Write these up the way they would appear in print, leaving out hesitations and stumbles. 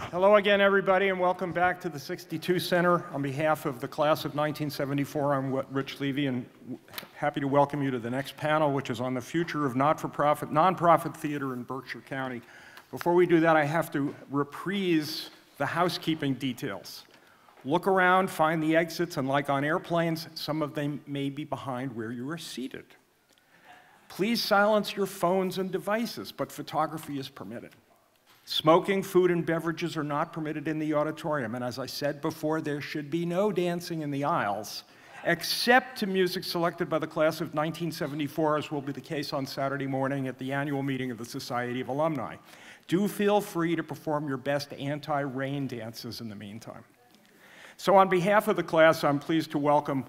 Hello again, everybody, and welcome back to the 62 Center. On behalf of the class of 1974, I'm Rich Levy, and happy to welcome you to the next panel, which is on the future of nonprofit theater in Berkshire County. Before we do that, I have to reprise the housekeeping details. Look around, find the exits, and like on airplanes, some of them may be behind where you are seated. Please silence your phones and devices, but photography is permitted. Smoking, food, and beverages are not permitted in the auditorium, and as I said before, there should be no dancing in the aisles, except to music selected by the class of 1974, as will be the case on Saturday morning at the annual meeting of the Society of Alumni. Do feel free to perform your best anti-rain dances in the meantime. So on behalf of the class, I'm pleased to welcome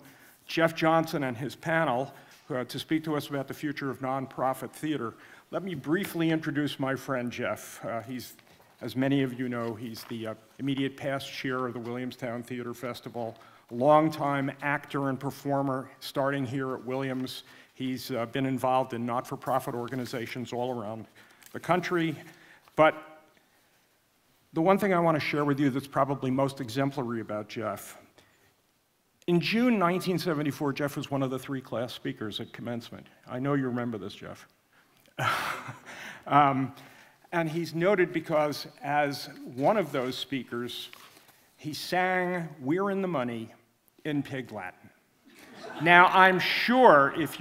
Jeff Johnson and his panel to speak to us about the future of nonprofit theater. Let me briefly introduce my friend Jeff. He's, as many of you know, he's the immediate past chair of the Williamstown Theatre Festival, longtime actor and performer starting here at Williams. He's been involved in not-for-profit organizations all around the country. But the one thing I want to share with you that's probably most exemplary about Jeff, in June 1974, Jeff was one of the 3 class speakers at commencement. I know you remember this, Jeff. And he's noted because as one of those speakers, he sang "We're in the Money" in Pig Latin. Now, I'm sure if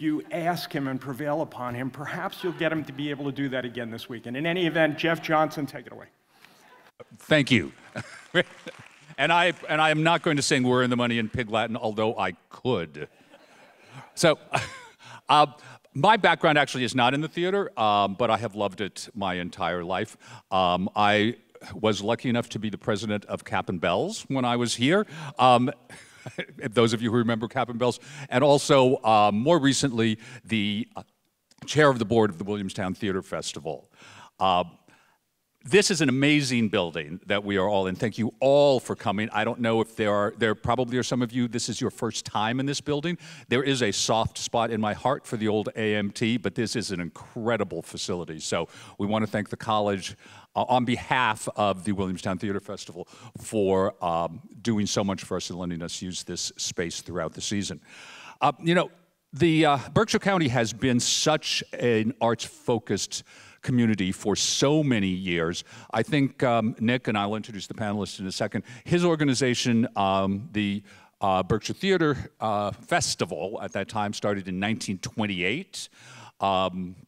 you ask him and prevail upon him, perhaps you'll get him to be able to do that again this week. And in any event, Jeff Johnson, take it away. Thank you. And I am not going to sing "We're in the Money" in Pig Latin, although I could. So, my background actually is not in the theater, but I have loved it my entire life. I was lucky enough to be the president of Cap and Bells when I was here. Those of you who remember Cap and Bells, and also more recently, the chair of the board of the Williamstown Theatre Festival. This is an amazing building that we are all in. Thank you all for coming. I don't know if there probably are some of you, this is your first time in this building. There is a soft spot in my heart for the old AMT, but this is an incredible facility. So we want to thank the college on behalf of the Williamstown Theatre Festival for doing so much for us and letting us use this space throughout the season. You know, the Berkshire County has been such an arts-focused community for so many years. I think Nick, and I'll introduce the panelists in a second, his organization, the Berkshire Theatre Festival at that time started in 1928.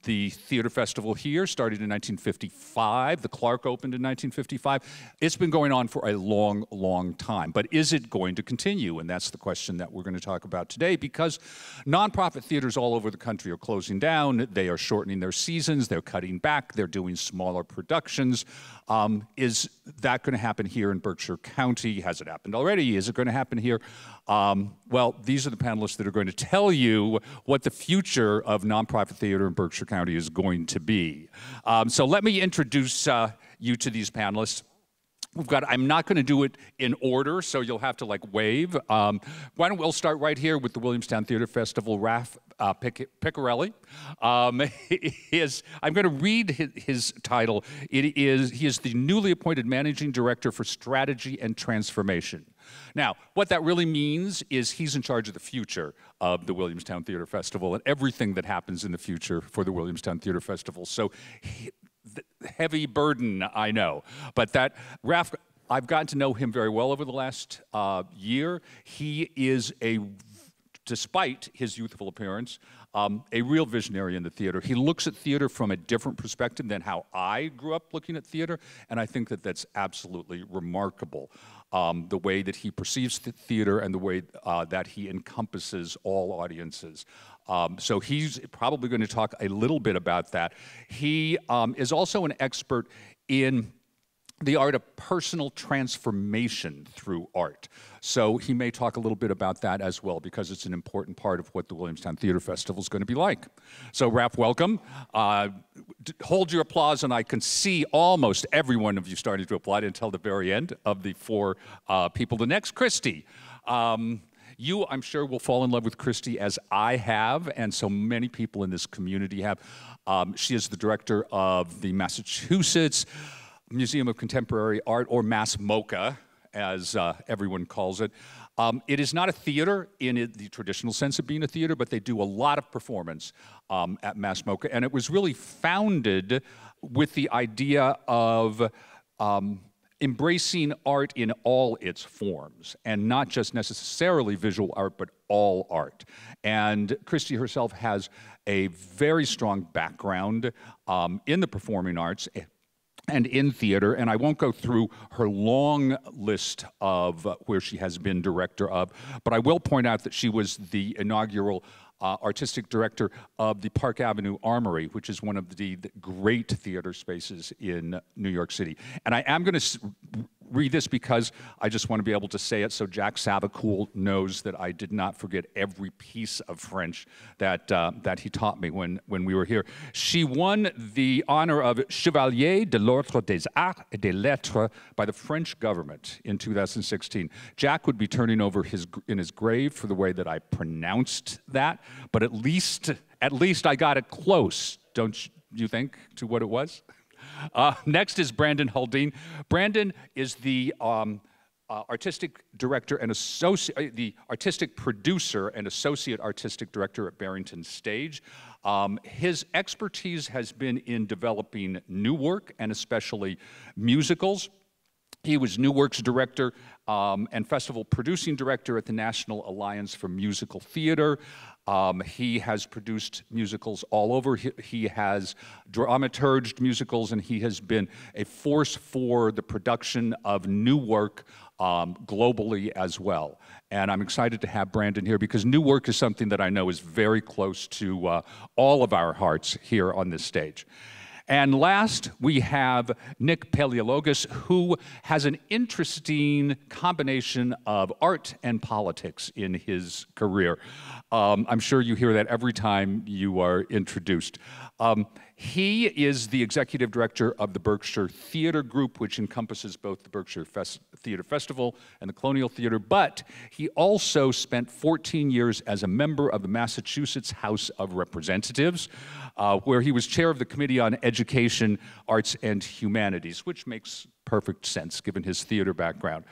The theater festival here started in 1955. The Clark opened in 1955. It's been going on for a long, long time. But is it going to continue? And that's the question that we're going to talk about today, because nonprofit theaters all over the country are closing down. They are shortening their seasons. They're cutting back. They're doing smaller productions. Is that going to happen here in Berkshire County? Has it happened already? Is it going to happen here? Well, these are the panelists that are going to tell you what the future of nonprofit theater in Berkshire County is going to be. So let me introduce you to these panelists. I'm not going to do it in order, so you'll have to like wave. Why don't we'll start right here with the Williamstown Theatre Festival, Ralph Picciarelli. I'm going to read his title. He is the newly appointed Managing Director for Strategy and Transformation. Now, what that really means is he's in charge of the future of the Williamstown Theatre Festival and everything that happens in the future for the Williamstown Theatre Festival. So, heavy burden, I know. But that, Ralph, I've gotten to know him very well over the last year. He is despite his youthful appearance, a real visionary in the theater. He looks at theater from a different perspective than how I grew up looking at theater, and I think that that's absolutely remarkable. The way that he perceives the theater and the way that he encompasses all audiences. So he's probably going to talk a little bit about that. He is also an expert in the art of personal transformation through art. So he may talk a little bit about that as well, because it's an important part of what the Williamstown Theatre Festival is going to be like. So Ralph, welcome. Hold your applause, and I can see almost every one of you starting to applaud until the very end of the 4 people. The next, Kristy. You, I'm sure, will fall in love with Kristy as I have, and so many people in this community have. She is the director of the Massachusetts Museum of Contemporary Art, or Mass MoCA, as everyone calls it. It is not a theater in the traditional sense of being a theater, but they do a lot of performance at Mass MoCA, and it was really founded with the idea of embracing art in all its forms, and not just necessarily visual art, but all art. And Kristy herself has a very strong background in the performing arts and in theater, and I won't go through her long list of where she has been director of, but I will point out that she was the inaugural artistic director of the Park Avenue Armory, which is one of the great theater spaces in New York City. And I am going to read this because I just want to be able to say it so Jack Savacool knows that I did not forget every piece of French that he taught me when we were here. She won the honor of Chevalier de l'Ordre des Arts et des Lettres by the French government in 2016. Jack would be turning over in his grave for the way that I pronounced that, but at least I got it close, don't you think, to what it was? Next is Brandon Haldane. Brandon is the artistic director and the artistic producer and associate artistic director at Barrington Stage. His expertise has been in developing new work and especially musicals. He was New Works Director and Festival Producing Director at the National Alliance for Musical Theater. He has produced musicals all over. He has dramaturged musicals, and he has been a force for the production of new work globally as well. And I'm excited to have Brandon here because new work is something that I know is very close to all of our hearts here on this stage. And last, we have Nick Paleologos, who has an interesting combination of art and politics in his career. I'm sure you hear that every time you are introduced. He is the executive director of the Berkshire Theatre Group, which encompasses both the Berkshire Theatre Festival and the Colonial Theatre, but he also spent 14 years as a member of the Massachusetts House of Representatives, where he was chair of the Committee on Education, Arts, and Humanities, which makes perfect sense given his theater background.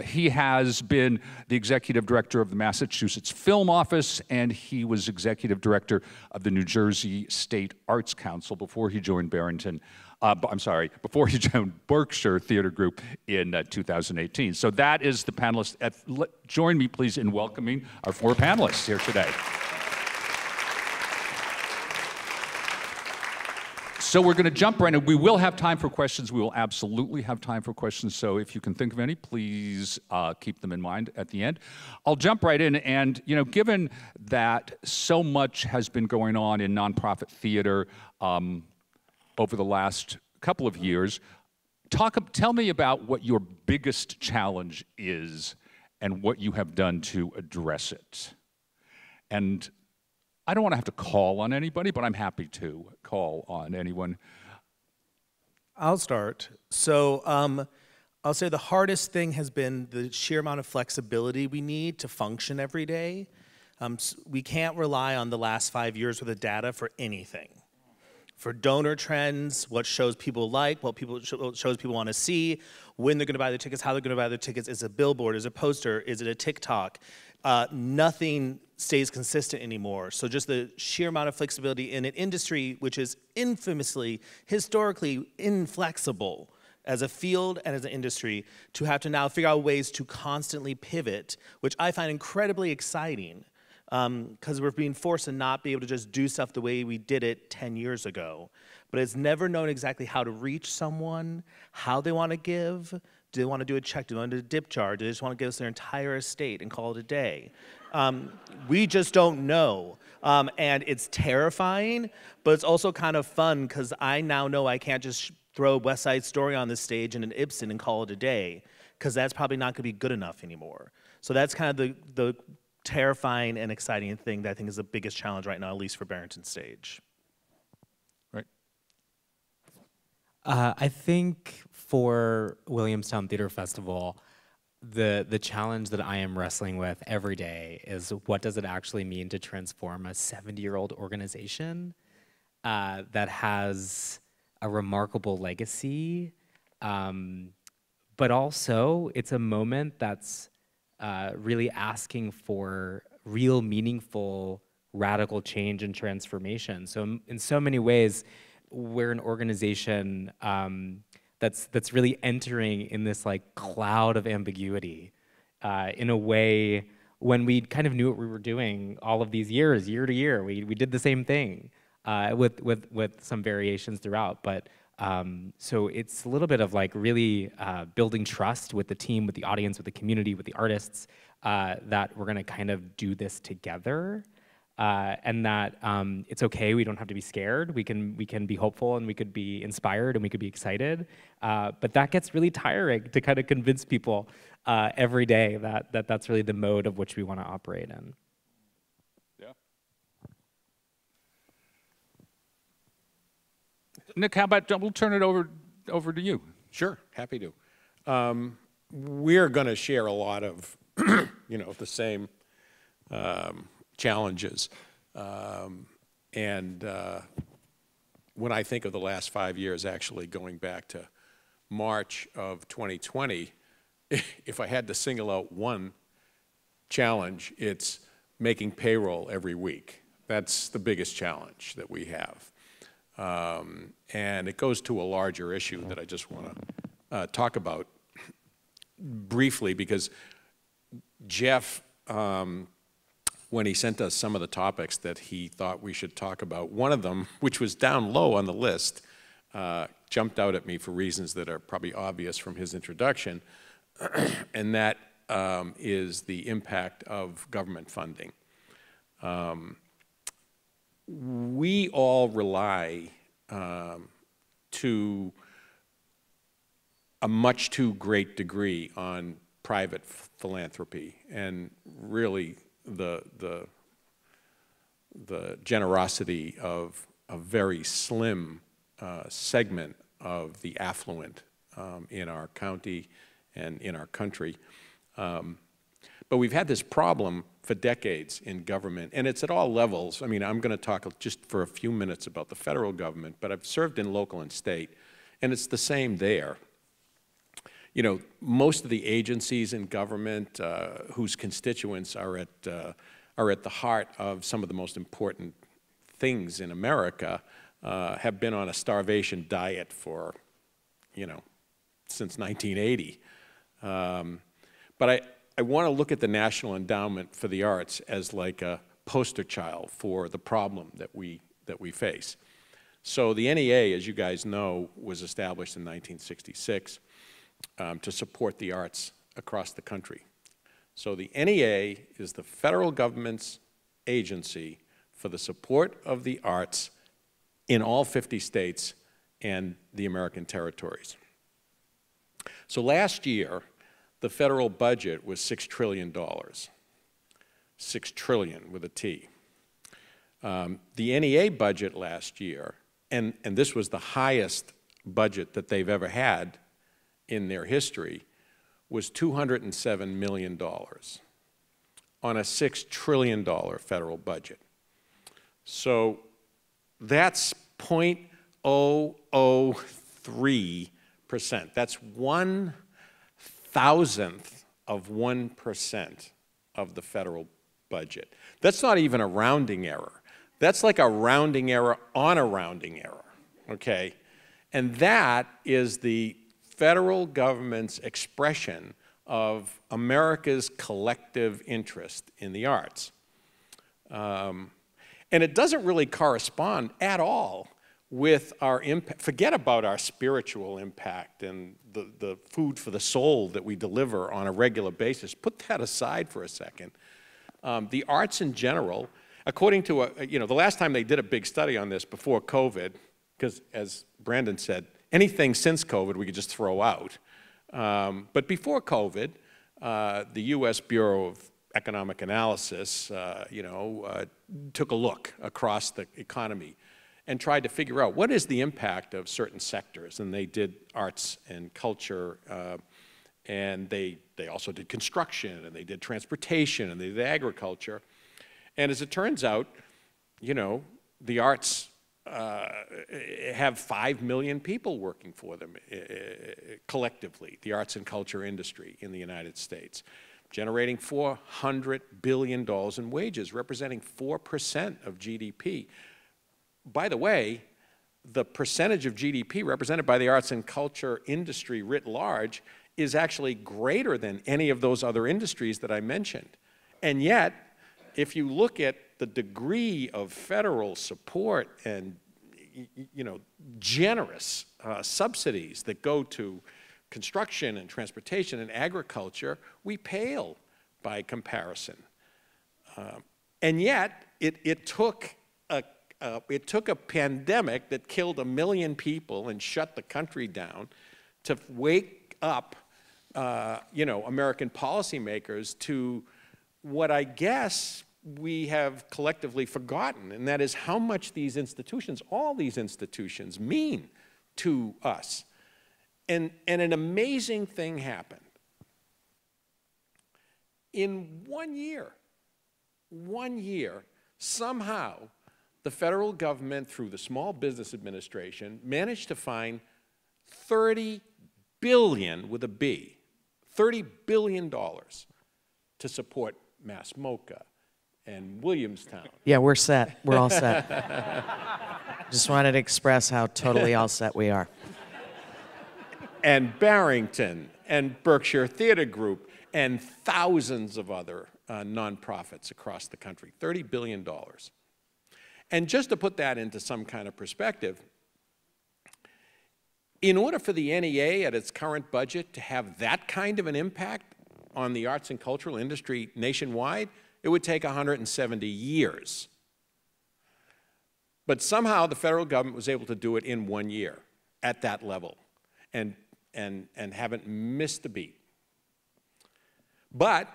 He has been the executive director of the Massachusetts Film Office, and he was executive director of the New Jersey State Arts Council before he joined before he joined Berkshire Theatre Group in 2018. So that is the panelists. Join me, please, in welcoming our four panelists here today. So we're going to jump right in. We will have time for questions. We will absolutely have time for questions. So if you can think of any, please keep them in mind at the end. I'll jump right in. And, you know, given that so much has been going on in nonprofit theater over the last couple of years, tell me about what your biggest challenge is and what you have done to address it. And I don't want to have to call on anybody, but I'm happy to call on anyone. I'll start. So I'll say the hardest thing has been the sheer amount of flexibility we need to function every day. We can't rely on the last 5 years worth of data for anything. For donor trends, what shows people like, what shows people want to see, when they're going to buy their tickets, how they're going to buy their tickets, is it a billboard, is it a poster, is it a TikTok? Nothing stays consistent anymore. So just the sheer amount of flexibility in an industry which is infamously, historically inflexible as a field and as an industry, to have to now figure out ways to constantly pivot, which I find incredibly exciting, because we're being forced to not be able to just do stuff the way we did it 10 years ago. But it's never known exactly how to reach someone, how they want to give. Do they want to do a check? Do they want to do a dip jar? Do they just want to give us their entire estate and call it a day? We just don't know. And it's terrifying, but it's also kind of fun because I now know I can't just throw West Side Story on the stage and an Ibsen and call it a day, because that's probably not going to be good enough anymore. So that's kind of the terrifying and exciting thing that I think is the biggest challenge right now, at least for Barrington Stage. Right. I think for Williamstown Theatre Festival, the challenge that I am wrestling with every day is, what does it actually mean to transform a 70-year-old organization that has a remarkable legacy But also, it's a moment that's really asking for real, meaningful, radical change and transformation. So in so many ways, we're an organization that's really entering in this like cloud of ambiguity in a way when we kind of knew what we were doing all of these years, year to year. We did the same thing with some variations throughout, but so it's a little bit of like really building trust with the team, with the audience, with the community, with the artists, that we're gonna kind of do this together. And that it's okay, we don't have to be scared. We can be hopeful, and we could be inspired, and we could be excited. But that gets really tiring to kind of convince people every day that that's really the mode of which we want to operate in. Yeah. Nick, how about we'll turn it over to you. Sure, happy to. We're going to share a lot of, the same challenges. And when I think of the last 5 years, actually going back to March of 2020, if I had to single out one challenge, it's making payroll every week. That's the biggest challenge that we have. And it goes to a larger issue that I just want to talk about briefly, because Jeff, when he sent us some of the topics that he thought we should talk about, one of them, which was down low on the list, jumped out at me for reasons that are probably obvious from his introduction, and that is the impact of government funding. We all rely to a much too great degree on private philanthropy, and really the generosity of a very slim segment of the affluent in our county and in our country. But we've had this problem for decades in government, and it's at all levels. I mean, I'm going to talk just for a few minutes about the federal government, but I've served in local and state, and it's the same there. You know, most of the agencies in government whose constituents are at the heart of some of the most important things in America have been on a starvation diet for, since 1980. But I want to look at the National Endowment for the Arts as like a poster child for the problem that we face. So the NEA, as you guys know, was established in 1966 to support the arts across the country. So the NEA is the federal government's agency for the support of the arts in all 50 states and the American territories. So last year, the federal budget was $6 trillion. 6 trillion with a T. The NEA budget last year, and this was the highest budget that they've ever had in their history, was $207 million on a $6 trillion federal budget. So that's 0.003%. That's 1/1000th of 1% of the federal budget. That's not even a rounding error. That's like a rounding error on a rounding error, okay? And that is the federal government's expression of America's collective interest in the arts. And it doesn't really correspond at all with our impact. Forget about our spiritual impact and the food for the soul that we deliver on a regular basis. Put that aside for a second. The arts in general, according to, the last time they did a big study on this before COVID, because as Brandon said, anything since COVID we could just throw out. But before COVID, the U.S. Bureau of Economic Analysis, took a look across the economy and tried to figure out what is the impact of certain sectors. And they did arts and culture, and they also did construction, and they did transportation, and they did agriculture. And as it turns out, the arts have 5 million people working for them collectively, the arts and culture industry in the United States, generating $400 billion in wages, representing 4% of GDP. By the way, the percentage of GDP represented by the arts and culture industry writ large is actually greater than any of those other industries that I mentioned. And yet, if you look at the degree of federal support and generous subsidies that go to construction and transportation and agriculture, we pale by comparison. And yet, it took a pandemic that killed 1 million people and shut the country down to wake up, American policymakers to what I guess we have collectively forgotten, and that is how much these institutions, all these institutions, mean to us. And an amazing thing happened. In 1 year, somehow, the federal government, through the Small Business Administration, managed to find $30 billion, with a B, $30 billion to support Mass MoCA and Williamstown. Yeah, we're set. We're all set. Just wanted to express how totally all set we are. And Barrington and Berkshire Theatre Group and thousands of other nonprofits across the country, $30 billion. And just to put that into some kind of perspective, in order for the NEA at its current budget to have that kind of an impact on the arts and cultural industry nationwide, it would take 170 years. But somehow the federal government was able to do it in 1 year at that level and haven't missed a beat. But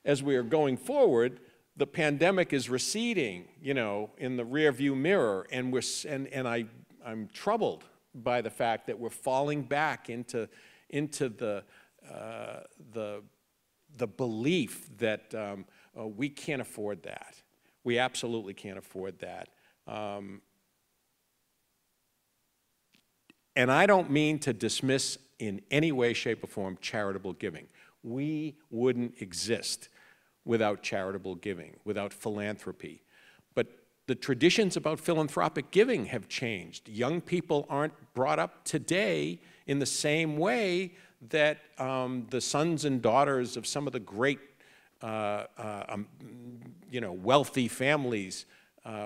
as we are going forward, the pandemic is receding, in the rearview mirror, and I'm troubled by the fact that we're falling back into the belief that we can't afford that. We absolutely can't afford that. And I don't mean to dismiss in any way, shape, or form charitable giving. We wouldn't exist without charitable giving, without philanthropy. But the traditions about philanthropic giving have changed. Young people aren't brought up today in the same way that the sons and daughters of some of the great, wealthy families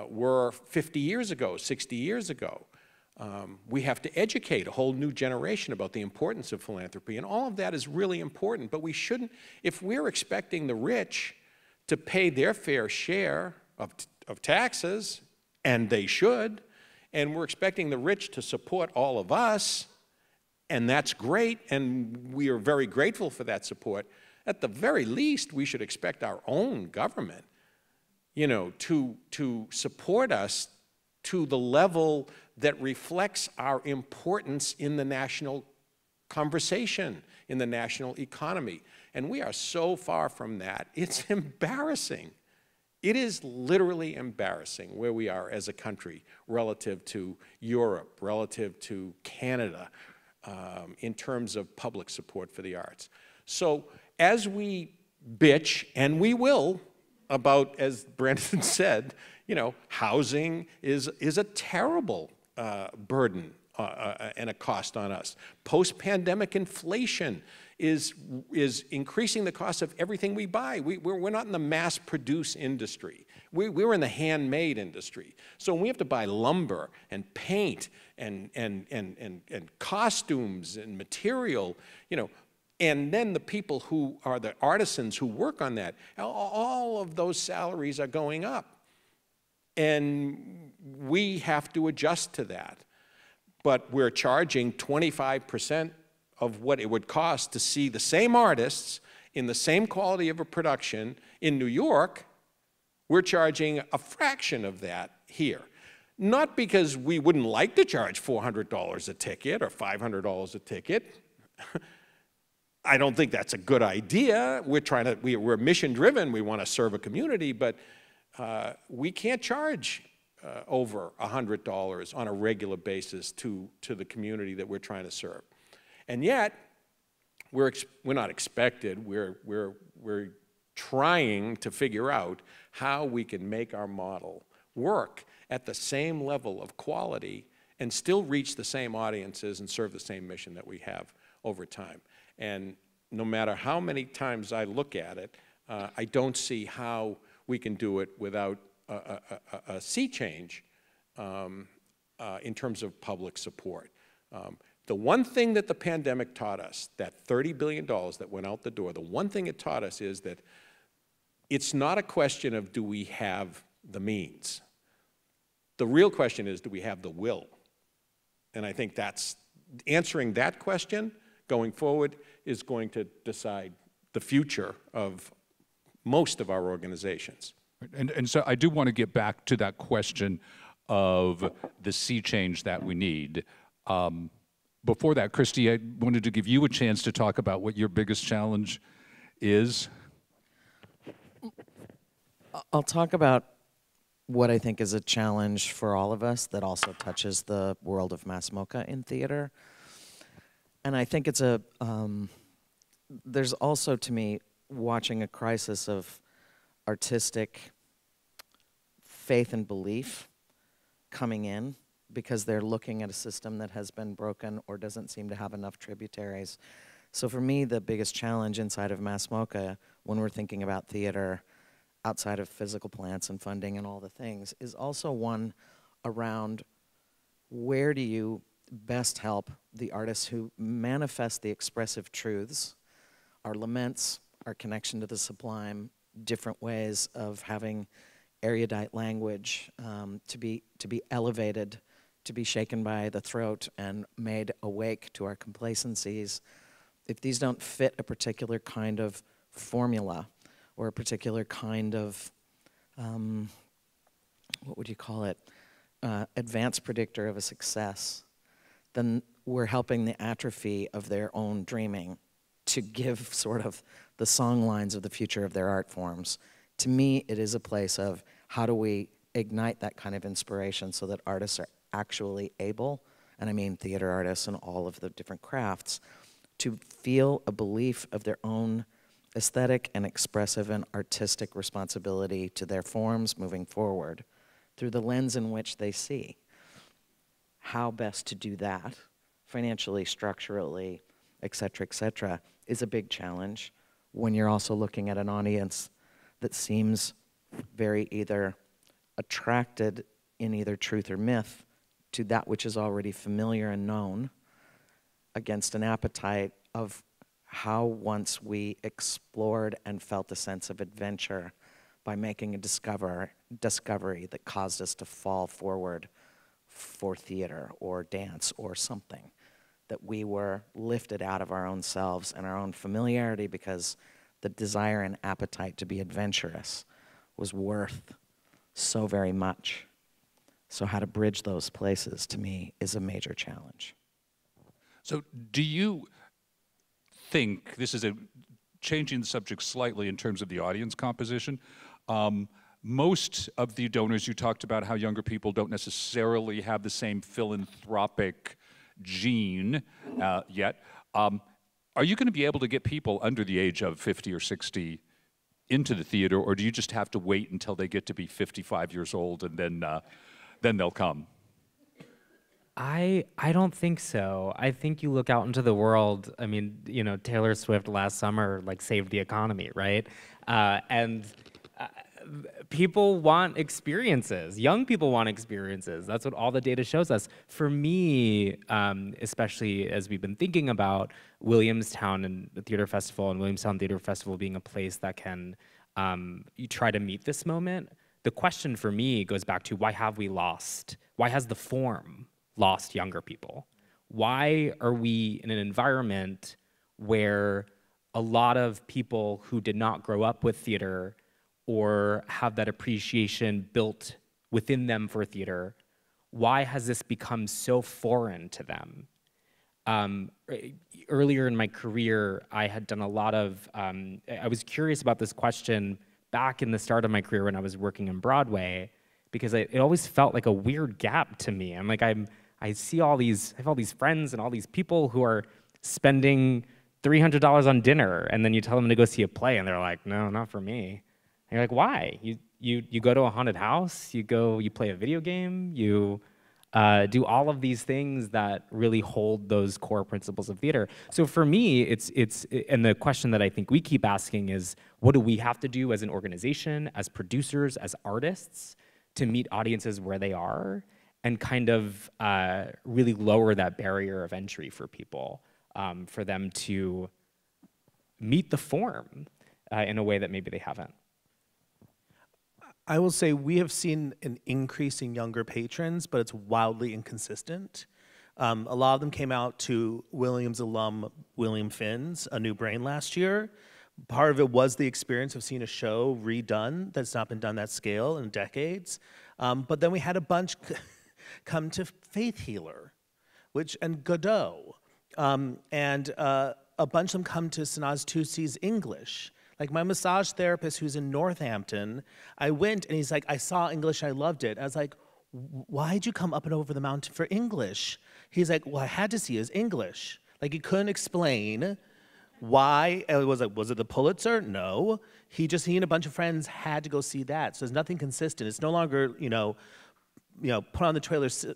were 50 years ago, 60 years ago. We have to educate a whole new generation about the importance of philanthropy, and all of that is really important, but we shouldn't, if we're expecting the rich to pay their fair share of taxes, and they should, and we're expecting the rich to support all of us, and that's great, and we are very grateful for that support, at the very least, we should expect our own government, to support us to the level that reflects our importance in the national conversation, in the national economy. And we are so far from that, it's embarrassing. It is literally embarrassing where we are as a country relative to Europe, relative to Canada, in terms of public support for the arts. So as we bitch, and we will, about, as Brandon said, housing is a terrible burden and a cost on us. Post-pandemic inflation is increasing the cost of everything we buy. We're not in the mass-produce industry. We're in the handmade industry. So when we have to buy lumber and paint and costumes and material, and then the people who are the artisans who work on that, all of those salaries are going up. And we have to adjust to that. But we're charging 25% of what it would cost to see the same artists in the same quality of a production in New York. We're charging a fraction of that here. Not because we wouldn't like to charge $400 a ticket or $500 a ticket. I don't think that's a good idea. We're mission driven, we want to serve a community, but we can't charge over $100 on a regular basis to the community that we're trying to serve. And yet, we're not expected, we're trying to figure out how we can make our model work at the same level of quality and still reach the same audiences and serve the same mission that we have over time. And no matter how many times I look at it, I don't see how we can do it without a sea change in terms of public support. The one thing that the pandemic taught us, that $30 billion that went out the door, the one thing it taught us is that it's not a question of do we have the means. The real question is, do we have the will? And I think that's answering that question going forward is going to decide the future of most of our organizations. And so I do want to get back to that question of the sea change that we need. Before that, Kristy, I wanted to give you a chance to talk about what your biggest challenge is. I'll talk about what I think is a challenge for all of us that also touches the world of mass MoCA in theater. And I think it's there's also, to me, watching a crisis of artistic faith and belief coming in because they're looking at a system that has been broken or doesn't seem to have enough tributaries. So for me, the biggest challenge inside of mass MoCA when we're thinking about theater outside of physical plants and funding and all the things is also one around where do you best help the artists who manifest the expressive truths, our laments, our connection to the sublime, different ways of having erudite language to be elevated, to be shaken by the throat and made awake to our complacencies. If these don't fit a particular kind of formula or a particular kind of, what would you call it, advanced predictor of a success, then we're helping the atrophy of their own dreaming to give sort of the song lines of the future of their art forms. To me, it is a place of how do we ignite that kind of inspiration so that artists are actually able, and I mean theater artists and all of the different crafts, to feel a belief of their own aesthetic and expressive and artistic responsibility to their forms moving forward through the lens in which they see. How best to do that, financially, structurally, et cetera, is a big challenge when you're also looking at an audience that seems very either attracted in either truth or myth to that which is already familiar and known against an appetite of how once we explored and felt a sense of adventure by making a discovery that caused us to fall forward for theater or dance or something, that we were lifted out of our own selves and our own familiarity because the desire and appetite to be adventurous was worth so very much. So how to bridge those places, to me, is a major challenge. So do you think, this is changing the subject slightly in terms of the audience composition, most of the donors, you talked about how younger people don't necessarily have the same philanthropic gene yet. Are you going to be able to get people under the age of 50 or 60 into the theater, or do you just have to wait until they get to be 55 years old and then they'll come? I don't think so. I think you look out into the world. I mean, you know, Taylor Swift last summer like saved the economy, right? And people want experiences. Young people want experiences. That's what all the data shows us. For me, especially as we've been thinking about Williamstown and the Theatre Festival and Williamstown Theatre Festival being a place that can you try to meet this moment, the question for me goes back to why has the form lost younger people? Why are we in an environment where a lot of people who did not grow up with theater or have that appreciation built within them for theater, why has this become so foreign to them? Earlier in my career, I had done a lot of, I was curious about this question back in the start of my career when I was working on Broadway, because it always felt like a weird gap to me. I'm like, I have all these friends and all these people who are spending $300 on dinner, and then you tell them to go see a play, and they're like, no, not for me. And you're like, why? You go to a haunted house, you play a video game, you do all of these things that really hold those core principles of theater. So for me, and the question that I think we keep asking is, what do we have to do as an organization, as producers, as artists, to meet audiences where they are, and kind of really lower that barrier of entry for people, for them to meet the form in a way that maybe they haven't. I will say we have seen an increase in younger patrons, but it's wildly inconsistent. A lot of them came out to Williams alum William Finn's A New Brain last year. Part of it was the experience of seeing a show redone that's not been done that scale in decades. But then we had a bunch come to Faith Healer, and Godot, and a bunch of them come to Sanaz Tusi's English. Like my massage therapist who's in Northampton, I went and he's like, I saw English, I loved it. I was like, why'd you come up and over the mountain for English? He's like, well, I had to see his English. Like he couldn't explain why. It was like, was it the Pulitzer? No. He and a bunch of friends had to go see that. So there's nothing consistent. It's no longer, put on the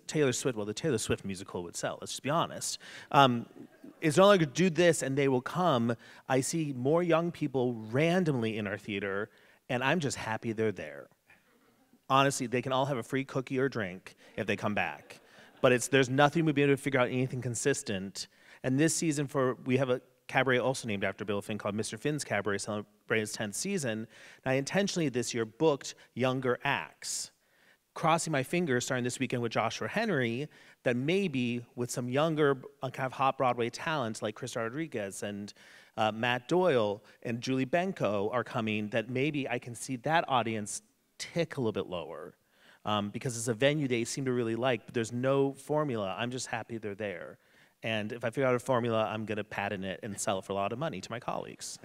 Taylor Swift, well, the Taylor Swift musical would sell, let's just be honest. It's no longer do this and they will come. I see more young people randomly in our theater, and I'm just happy they're there. Honestly, they can all have a free cookie or drink if they come back. But there's nothing we've been able to figure out anything consistent. And this season we have a cabaret also named after Bill Finn called Mr. Finn's Cabaret, celebrating its 10th season. And I intentionally this year booked younger acts, crossing my fingers starting this weekend with Joshua Henry, that maybe with some younger kind of hot Broadway talent like Chris Rodriguez and Matt Doyle and Julie Benko are coming, that maybe I can see that audience tick a little bit lower, because it's a venue they seem to really like, but there's no formula. I'm just happy they're there. And if I figure out a formula, I'm gonna patent it and sell it for a lot of money to my colleagues.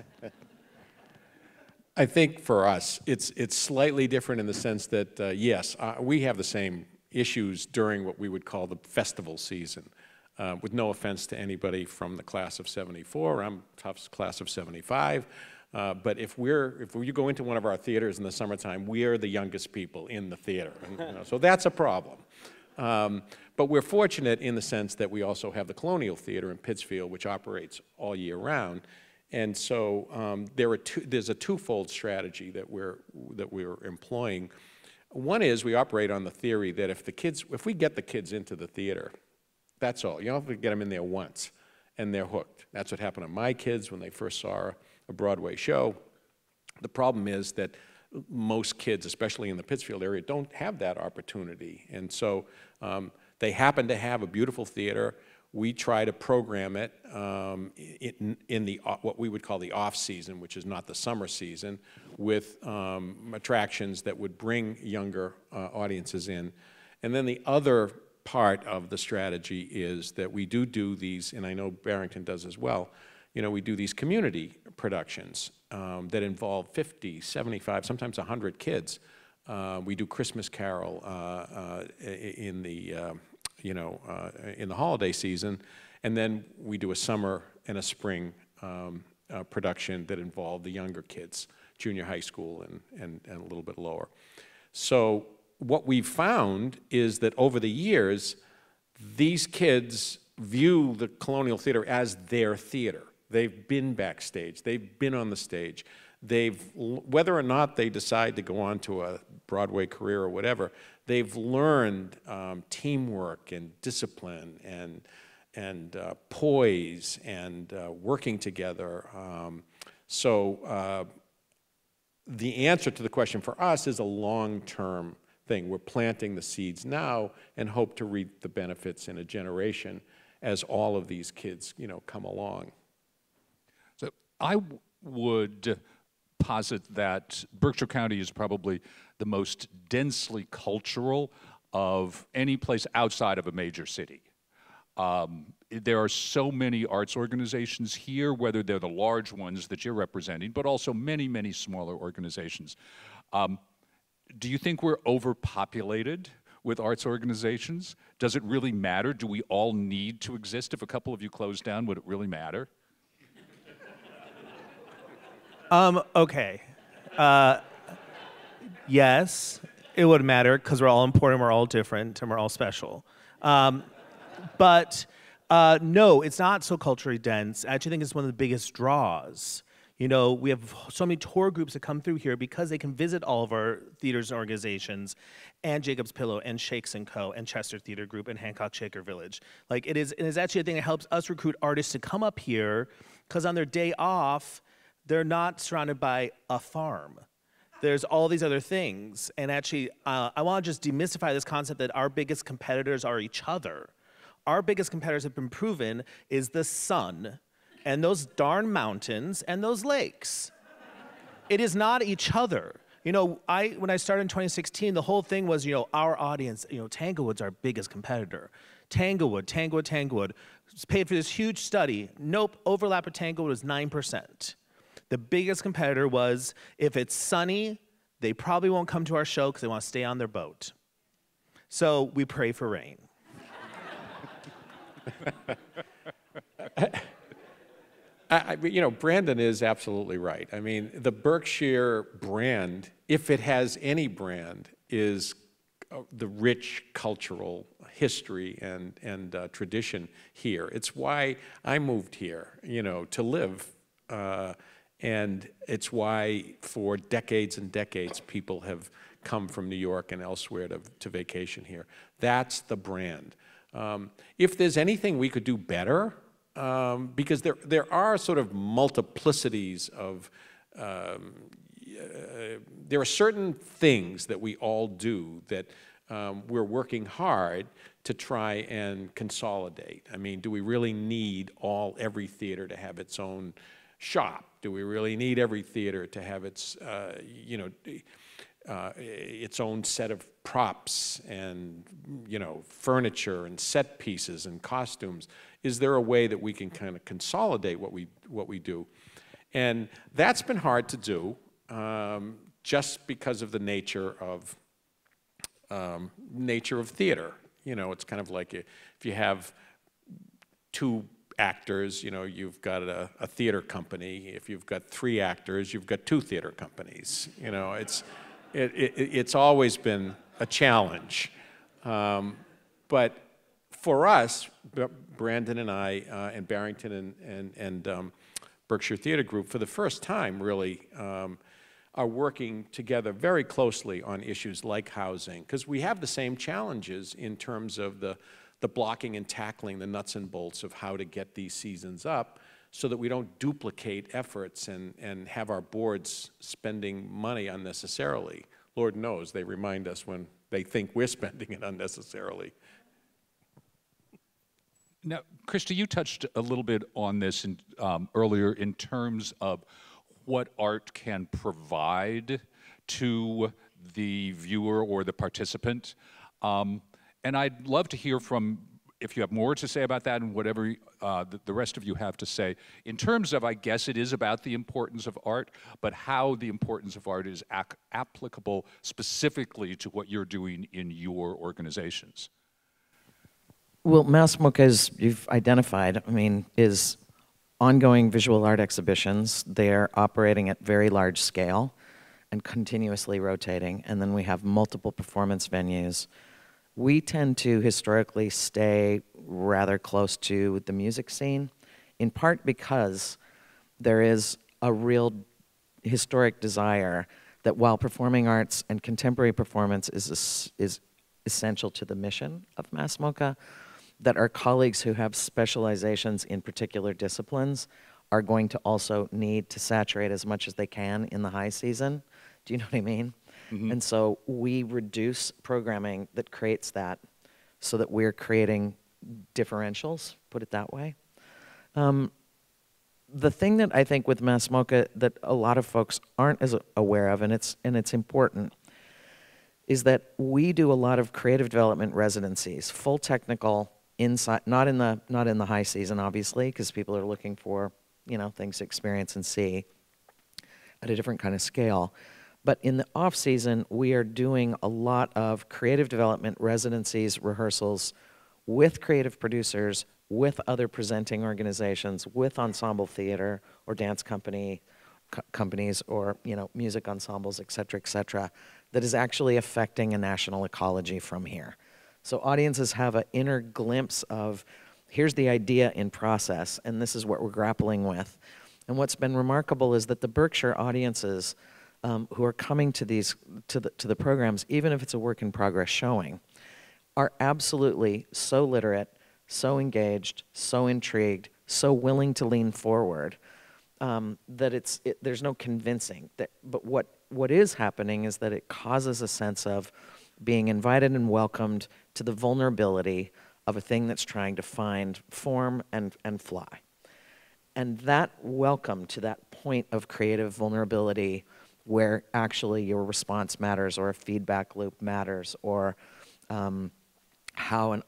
I think for us, it's slightly different in the sense that, yes, we have the same issues during what we would call the festival season. With no offense to anybody from the class of '74, I'm Tufts class of '75. But if you go into one of our theaters in the summertime, we are the youngest people in the theater. And, so that's a problem. But we're fortunate in the sense that we also have the Colonial Theater in Pittsfield, which operates all year round. And so there's a twofold strategy that we're employing. One is we operate on the theory that if we get the kids into the theater, that's all. You don't have to get them in there once, and they're hooked. That's what happened to my kids when they first saw a Broadway show. The problem is that most kids, especially in the Pittsfield area, don't have that opportunity. And so they happen to have a beautiful theater. We try to program it in what we would call the off-season, which is not the summer season, with attractions that would bring younger audiences in. And then the other part of the strategy is that we do these, and I know Barrington does as well, we do these community productions that involve 50, 75, sometimes 100 kids. We do Christmas Carol in the holiday season, and then we do a summer and a spring production that involve the younger kids, junior high school and a little bit lower. So what we've found is that over the years, these kids view the Colonial Theater as their theater. They've been backstage, they've been on the stage. Whether or not they decide to go on to a Broadway career or whatever, they've learned teamwork and discipline and poise and working together. So the answer to the question for us is a long-term thing. We're planting the seeds now and hope to reap the benefits in a generation as all of these kids, come along. So I would posit that Berkshire County is probably the most densely cultural of any place outside of a major city. There are so many arts organizations here, whether they're the large ones that you're representing, but also many, many smaller organizations. do you think we're overpopulated with arts organizations? Does it really matter? Do we all need to exist? If a couple of you close down, would it really matter? Okay. Yes, it would matter because we're all important, we're all different, and we're all special. But no, it's not so culturally dense. I actually think it's one of the biggest draws. You know, we have so many tour groups that come through here because they can visit all of our theaters and organizations, and Jacob's Pillow, and Shakes & Co., and Chester Theatre Group, and Hancock Shaker Village. Like, it is actually a thing that helps us recruit artists to come up here, because on their day off, they're not surrounded by a farm. There's all these other things. And actually, I want to just demystify this concept that our biggest competitors are each other. Our biggest competitors have been proven is the sun, and those darn mountains, and those lakes. It is not each other. You know, when I started in 2016, the whole thing was, you know, our audience, you know, Tanglewood's our biggest competitor. Tanglewood. Paid for this huge study. Nope, overlap with Tanglewood was 9%. The biggest competitor was, if it's sunny, they probably won't come to our show because they want to stay on their boat. So we pray for rain. You know, Brandon is absolutely right. I mean, the Berkshire brand, if it has any brand, is the rich cultural history and tradition here. It's why I moved here, you know, to live. And it's why for decades and decades people have come from New York and elsewhere to vacation here. That's the brand. If there's anything we could do better, because there are sort of multiplicities of, there are certain things that we all do that we're working hard to try and consolidate. I mean, do we really need every theater to have its own shop? Do we really need every theater to have its, you know, its own set of props and, you know, furniture and set pieces and costumes? Is there a way that we can kind of consolidate what we do? And that's been hard to do, just because of the nature of theater. You know, it's kind of like if you have two actors, you know, you've got a theater company. If you've got three actors, you've got two theater companies. You know, it's always been a challenge. But for us, Brandon and I, and Barrington and Berkshire Theatre Group, for the first time, really, are working together very closely on issues like housing, because we have the same challenges in terms of the blocking and tackling, the nuts and bolts of how to get these seasons up so that we don't duplicate efforts and have our boards spending money unnecessarily. Lord knows they remind us when they think we're spending it unnecessarily. Now, Kristy, you touched a little bit on this earlier in terms of what art can provide to the viewer or the participant. And I'd love to hear from, if you have more to say about that and whatever the rest of you have to say, in terms of, I guess it is about the importance of art, but how the importance of art is applicable specifically to what you're doing in your organizations. Well, MoCA, as you've identified, I mean, is ongoing visual art exhibitions. They're operating at very large scale and continuously rotating. And then we have multiple performance venues. We tend to historically stay rather close to the music scene, in part because there is a real historic desire that while performing arts and contemporary performance is essential to the mission of MoCA, that our colleagues who have specializations in particular disciplines are going to also need to saturate as much as they can in the high season. Do you know what I mean? Mm-hmm. And so we reduce programming that creates that so that we're creating differentials, put it that way. The thing that I think with MoCA that a lot of folks aren't as aware of, and it's important, is that we do a lot of creative development residencies, full technical, inside, not in the high season, obviously, because people are looking for, you know, things to experience and see at a different kind of scale. But in the off season, we are doing a lot of creative development, residencies, rehearsals with creative producers, with other presenting organizations, with ensemble theater or dance companies or, you know, music ensembles, et cetera, that is actually affecting a national ecology from here. So audiences have an inner glimpse of, here's the idea in process, and this is what we're grappling with. And what's been remarkable is that the Berkshire audiences who are coming to the programs, even if it's a work in progress showing, are absolutely so literate, so engaged, so intrigued, so willing to lean forward that there's no convincing. But what is happening is that it causes a sense of being invited and welcomed to the vulnerability of a thing that's trying to find form and fly. And that welcome to that point of creative vulnerability where actually your response matters or a feedback loop matters or how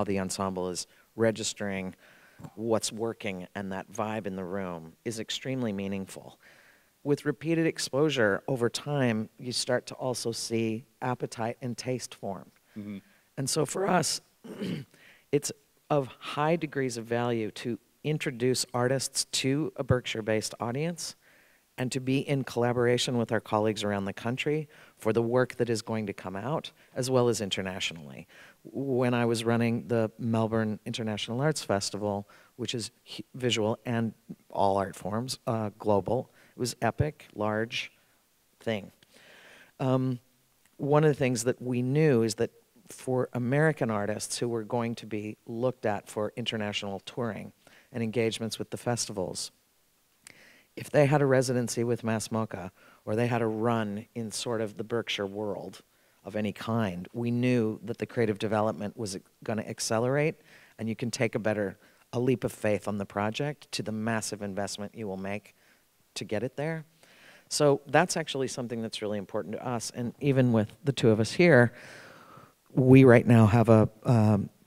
the ensemble is registering what's working and that vibe in the room is extremely meaningful. With repeated exposure over time, you start to also see appetite and taste form. Mm-hmm. And so for us, it's of high degrees of value to introduce artists to a Berkshire-based audience and to be in collaboration with our colleagues around the country for the work that is going to come out, as well as internationally. When I was running the Melbourne International Arts Festival, which is visual and all art forms, global, it was epic, large thing. One of the things that we knew is that for American artists who were going to be looked at for international touring and engagements with the festivals, if they had a residency with MoCA or they had a run in sort of the Berkshire world of any kind, we knew that the creative development was going to accelerate, and you can take a leap of faith on the project to the massive investment you will make to get it there. So that's actually something that's really important to us, and even with the two of us here, we right now have a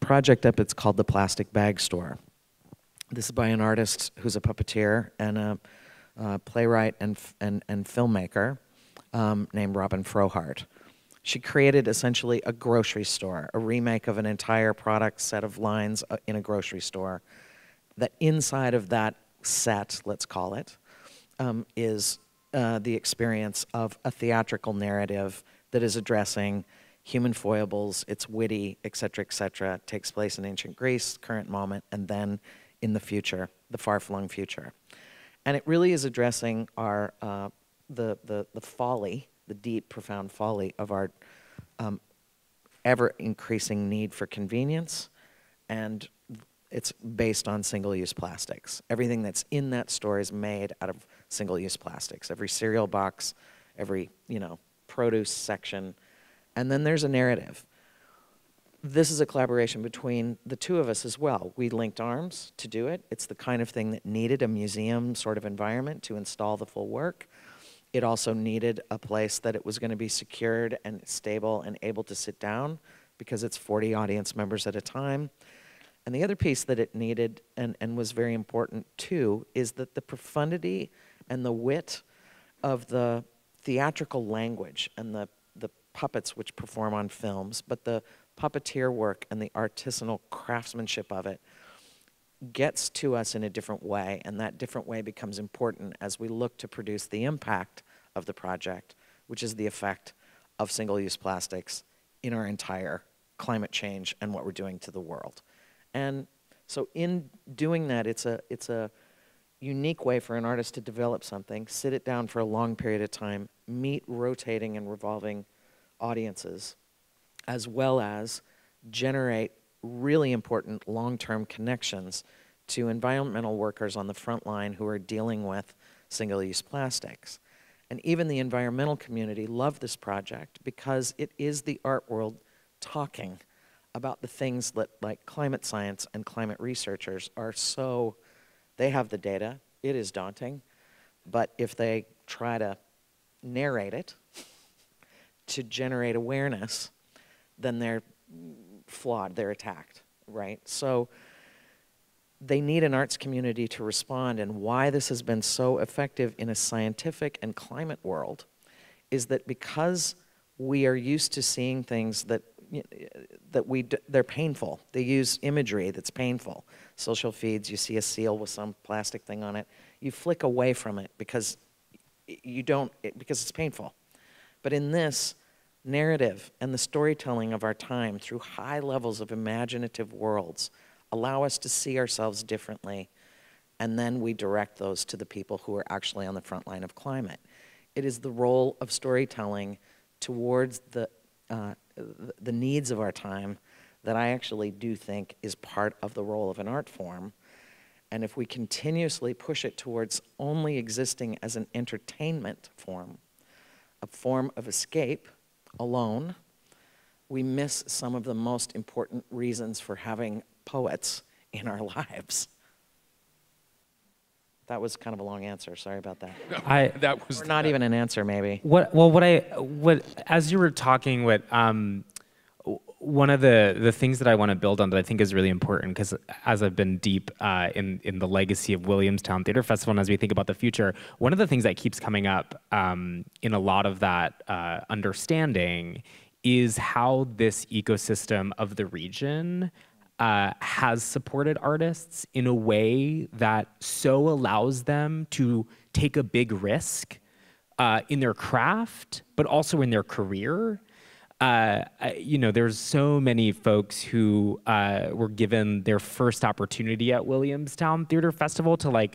project up, it's called the Plastic Bag Store. This is by an artist who's a puppeteer and a playwright and filmmaker named Robin Frohart. She created essentially a grocery store, a remake of an entire product set of lines in a grocery store. That inside of that set, let's call it, is the experience of a theatrical narrative that is addressing human foibles, it's witty, et cetera, takes place in ancient Greece, current moment, and then in the future, the far-flung future. And it really is addressing our, the folly, the deep, profound folly of our ever-increasing need for convenience, and it's based on single-use plastics. Everything that's in that store is made out of single-use plastics. Every cereal box, every, produce section, and then there's a narrative. This is a collaboration between the two of us as well. We linked arms to do it. It's the kind of thing that needed a museum sort of environment to install the full work. It also needed a place that it was going to be secured and stable and able to sit down because it's 40 audience members at a time. And the other piece that it needed and was very important too is that the profundity and the wit of the theatrical language and the puppets which perform on films, but the puppeteer work and the artisanal craftsmanship of it gets to us in a different way, and that different way becomes important as we look to produce the impact of the project, which is the effect of single-use plastics in our entire climate change and what we're doing to the world. And so in doing that, it's a unique way for an artist to develop something, sit it down for a long period of time, meet rotating and revolving audiences, as well as generate really important long-term connections to environmental workers on the front line who are dealing with single-use plastics. And even the environmental community loved this project because it is the art world talking about the things that like climate science and climate researchers are so, they have the data, it is daunting, but if they try to narrate it to generate awareness, then they're flawed, they're attacked, right? So they need an arts community to respond, and why this has been so effective in a scientific and climate world is that because we are used to seeing things they're painful. They use imagery that's painful. Social feeds, you see a seal with some plastic thing on it, you flick away from it because because it's painful. But in this narrative and the storytelling of our time through high levels of imaginative worlds allow us to see ourselves differently, and then we direct those to the people who are actually on the front line of climate. It is the role of storytelling towards the needs of our time that I actually do think is part of the role of an art form. And if we continuously push it towards only existing as an entertainment form, a form of escape alone, we miss some of the most important reasons for having poets in our lives. That was kind of a long answer. Sorry about that. That was or not even an answer, maybe. As you were talking, one of the things that I want to build on that I think is really important, because as I've been deep in the legacy of Williamstown Theatre Festival, and as we think about the future, one of the things that keeps coming up in a lot of that understanding is how this ecosystem of the region has supported artists in a way that so allows them to take a big risk in their craft, but also in their career. There's so many folks who were given their first opportunity at Williamstown Theatre Festival to,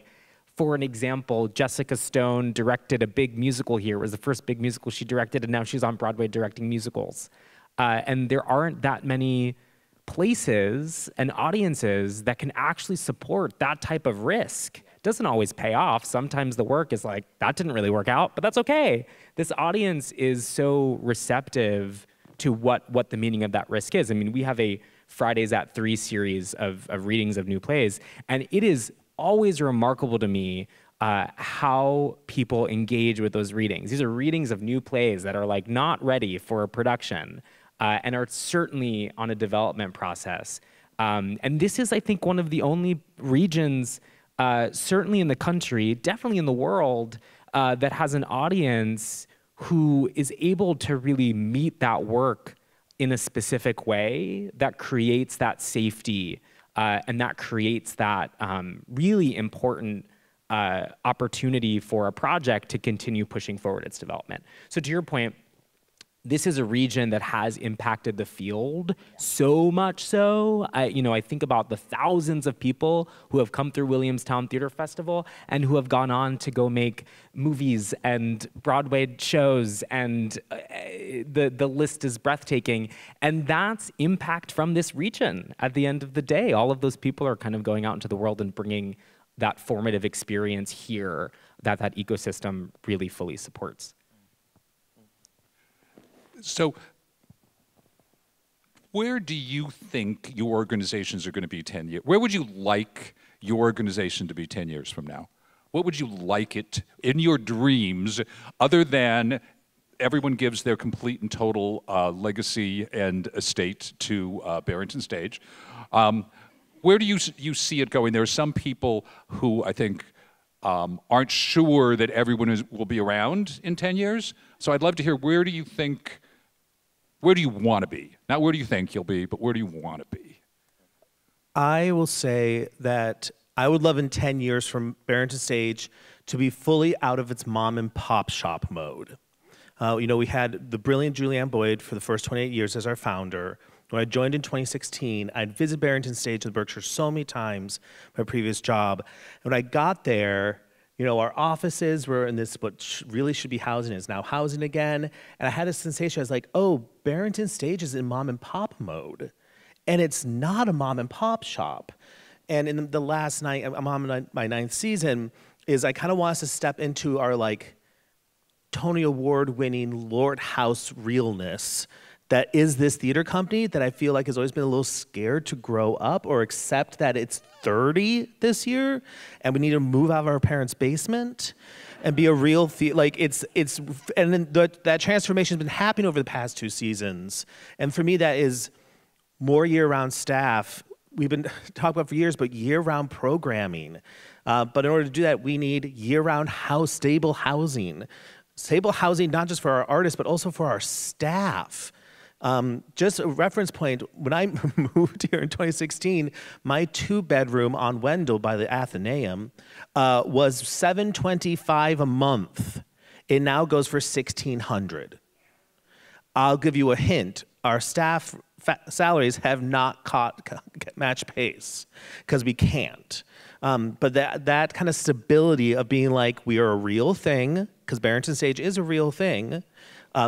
for an example, Jessica Stone directed a big musical here. It was the first big musical she directed, and now she's on Broadway directing musicals. And there aren't that many places and audiences that can actually support that type of risk. It doesn't always pay off. Sometimes the work is like, that didn't really work out, but that's okay. This audience is so receptive to what the meaning of that risk is. I mean, we have a Fridays at 3 series of readings of new plays, and it is always remarkable to me how people engage with those readings. These are readings of new plays that are not ready for a production, and are certainly on a development process. And this is, I think, one of the only regions, certainly in the country, definitely in the world, that has an audience who is able to really meet that work in a specific way that creates that safety and that creates that really important opportunity for a project to continue pushing forward its development. So to your point, this is a region that has impacted the field so much so. I think about the thousands of people who have come through Williamstown Theatre Festival and who have gone on to go make movies and Broadway shows, and the list is breathtaking. And that's impact from this region at the end of the day. All of those people are kind of going out into the world and bringing that formative experience here that ecosystem really fully supports. So where do you think your organizations are going to be 10 years? Where would you like your organization to be 10 years from now? What would you like it in your dreams, other than everyone gives their complete and total legacy and estate to Barrington Stage? Where do you see it going? There are some people who I think aren't sure that everyone will be around in 10 years. So I'd love to hear, where do you want to be? Not where do you think you'll be, but where do you want to be? I will say that I would love in 10 years from Barrington Stage to be fully out of its mom and pop shop mode. We had the brilliant Julianne Boyd for the first 28 years as our founder. When I joined in 2016, I'd visit Barrington Stage with Berkshire so many times, my previous job. And when I got there, our offices were in this, what really should be housing is now housing again. And I had this sensation, I was like, oh, Barrington Stage is in mom and pop mode. And it's not a mom and pop shop. And in the last night, I'm on my 9th season, is I kind of want us to step into our Tony Award winning Lord House realness that is this theater company that I feel like has always been a little scared to grow up or accept that it's 30 this year and we need to move out of our parents' basement and be a real and then that transformation has been happening over the past 2 seasons. And for me, that is more year-round staff. We've been talking about for years, but year-round programming. But in order to do that, we need year-round stable housing. stable housing, not just for our artists, but also for our staff. Just a reference point, when I moved here in 2016, my 2-bedroom on Wendell by the Athenaeum was $725 a month. It now goes for $1,600. I'll give you a hint. Our staff salaries have not match pace because we can't. But that kind of stability of being like, we are a real thing, because Barrington Stage is a real thing,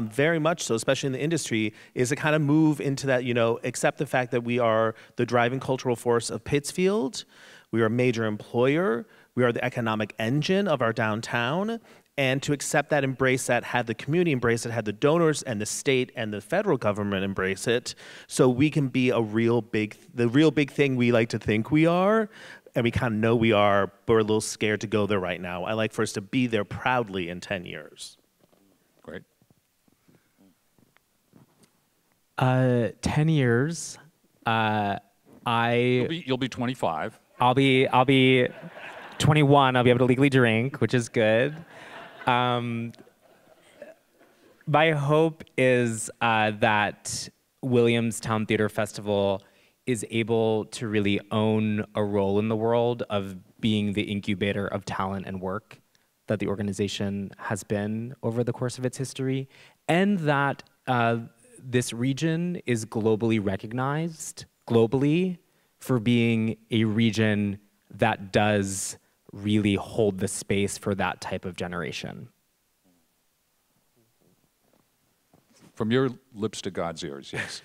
very much so, especially in the industry, is to kind of move into that, accept the fact that we are the driving cultural force of Pittsfield, we are a major employer, we are the economic engine of our downtown, and to accept that, embrace that, have the community embrace it, have the donors and the state and the federal government embrace it, so we can be the real big thing we like to think we are, and we kind of know we are, but we're a little scared to go there right now. I like for us to be there proudly in 10 years. Great. 10 years, You'll be 25. I'll be 21. I'll be able to legally drink, which is good. My hope is that Williamstown Theatre Festival is able to really own a role in the world of being the incubator of talent and work that the organization has been over the course of its history, and that this region is globally recognized, for being a region that does really hold the space for that type of generation. From your lips to God's ears, yes.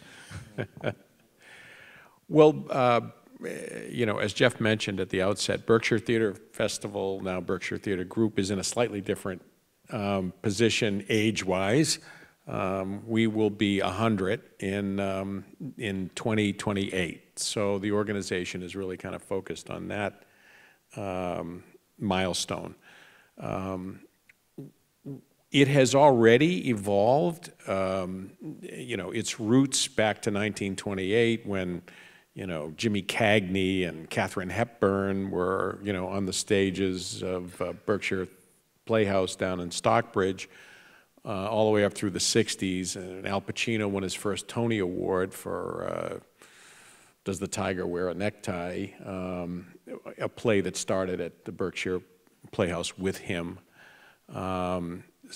Well, as Jeff mentioned at the outset, Berkshire Theatre Festival, now Berkshire Theatre Group, is in a slightly different position age-wise. We will be 100 in 2028. So the organization is really kind of focused on that milestone. It has already evolved, its roots back to 1928 when, Jimmy Cagney and Katharine Hepburn were, on the stages of Berkshire Playhouse down in Stockbridge, all the way up through the 60s. And Al Pacino won his first Tony Award for Does the Tiger Wear a Necktie? A play that started at the Berkshire Playhouse with him.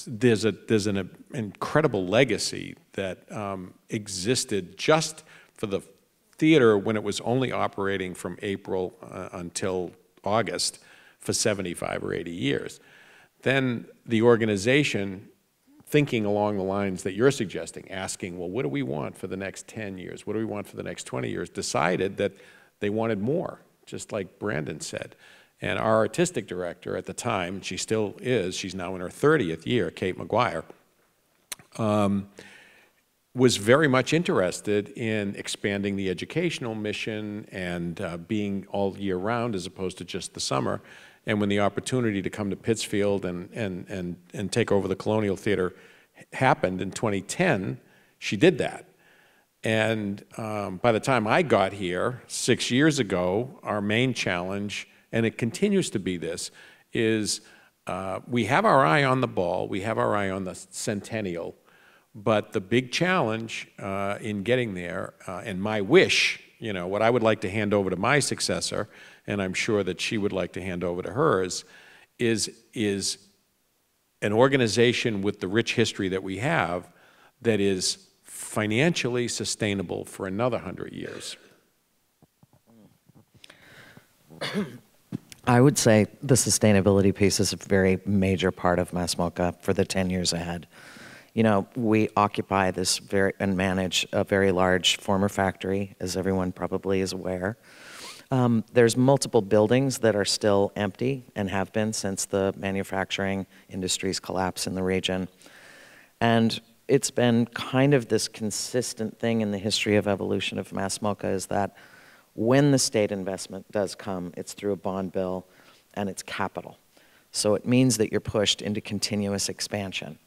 There's an incredible legacy that existed just for the theater when it was only operating from April until August for 75 or 80 years. Then the organization, thinking along the lines that you're suggesting, asking, well, what do we want for the next 10 years? What do we want for the next 20 years? Decided that they wanted more, just like Brandon said. And our artistic director at the time, she still is, she's now in her 30th year, Kate McGuire, was very much interested in expanding the educational mission and being all year round as opposed to just the summer. And when the opportunity to come to Pittsfield and take over the Colonial Theater happened in 2010, she did that. And by the time I got here 6 years ago, our main challenge, and it continues to be this, is we have our eye on the ball, we have our eye on the centennial, but the big challenge in getting there, and my wish, what I would like to hand over to my successor, and I'm sure that she would like to hand over to hers, is an organization with the rich history that we have that is financially sustainable for another 100 years. I would say the sustainability piece is a very major part of MoCA for the 10 years ahead. We occupy this and manage a very large former factory, as everyone probably is aware. There's multiple buildings that are still empty and have been since the manufacturing industry's collapse in the region. And it's been kind of this consistent thing in the history of evolution of MoCA is that when the state investment does come, it's through a bond bill and it's capital. So it means that you're pushed into continuous expansion.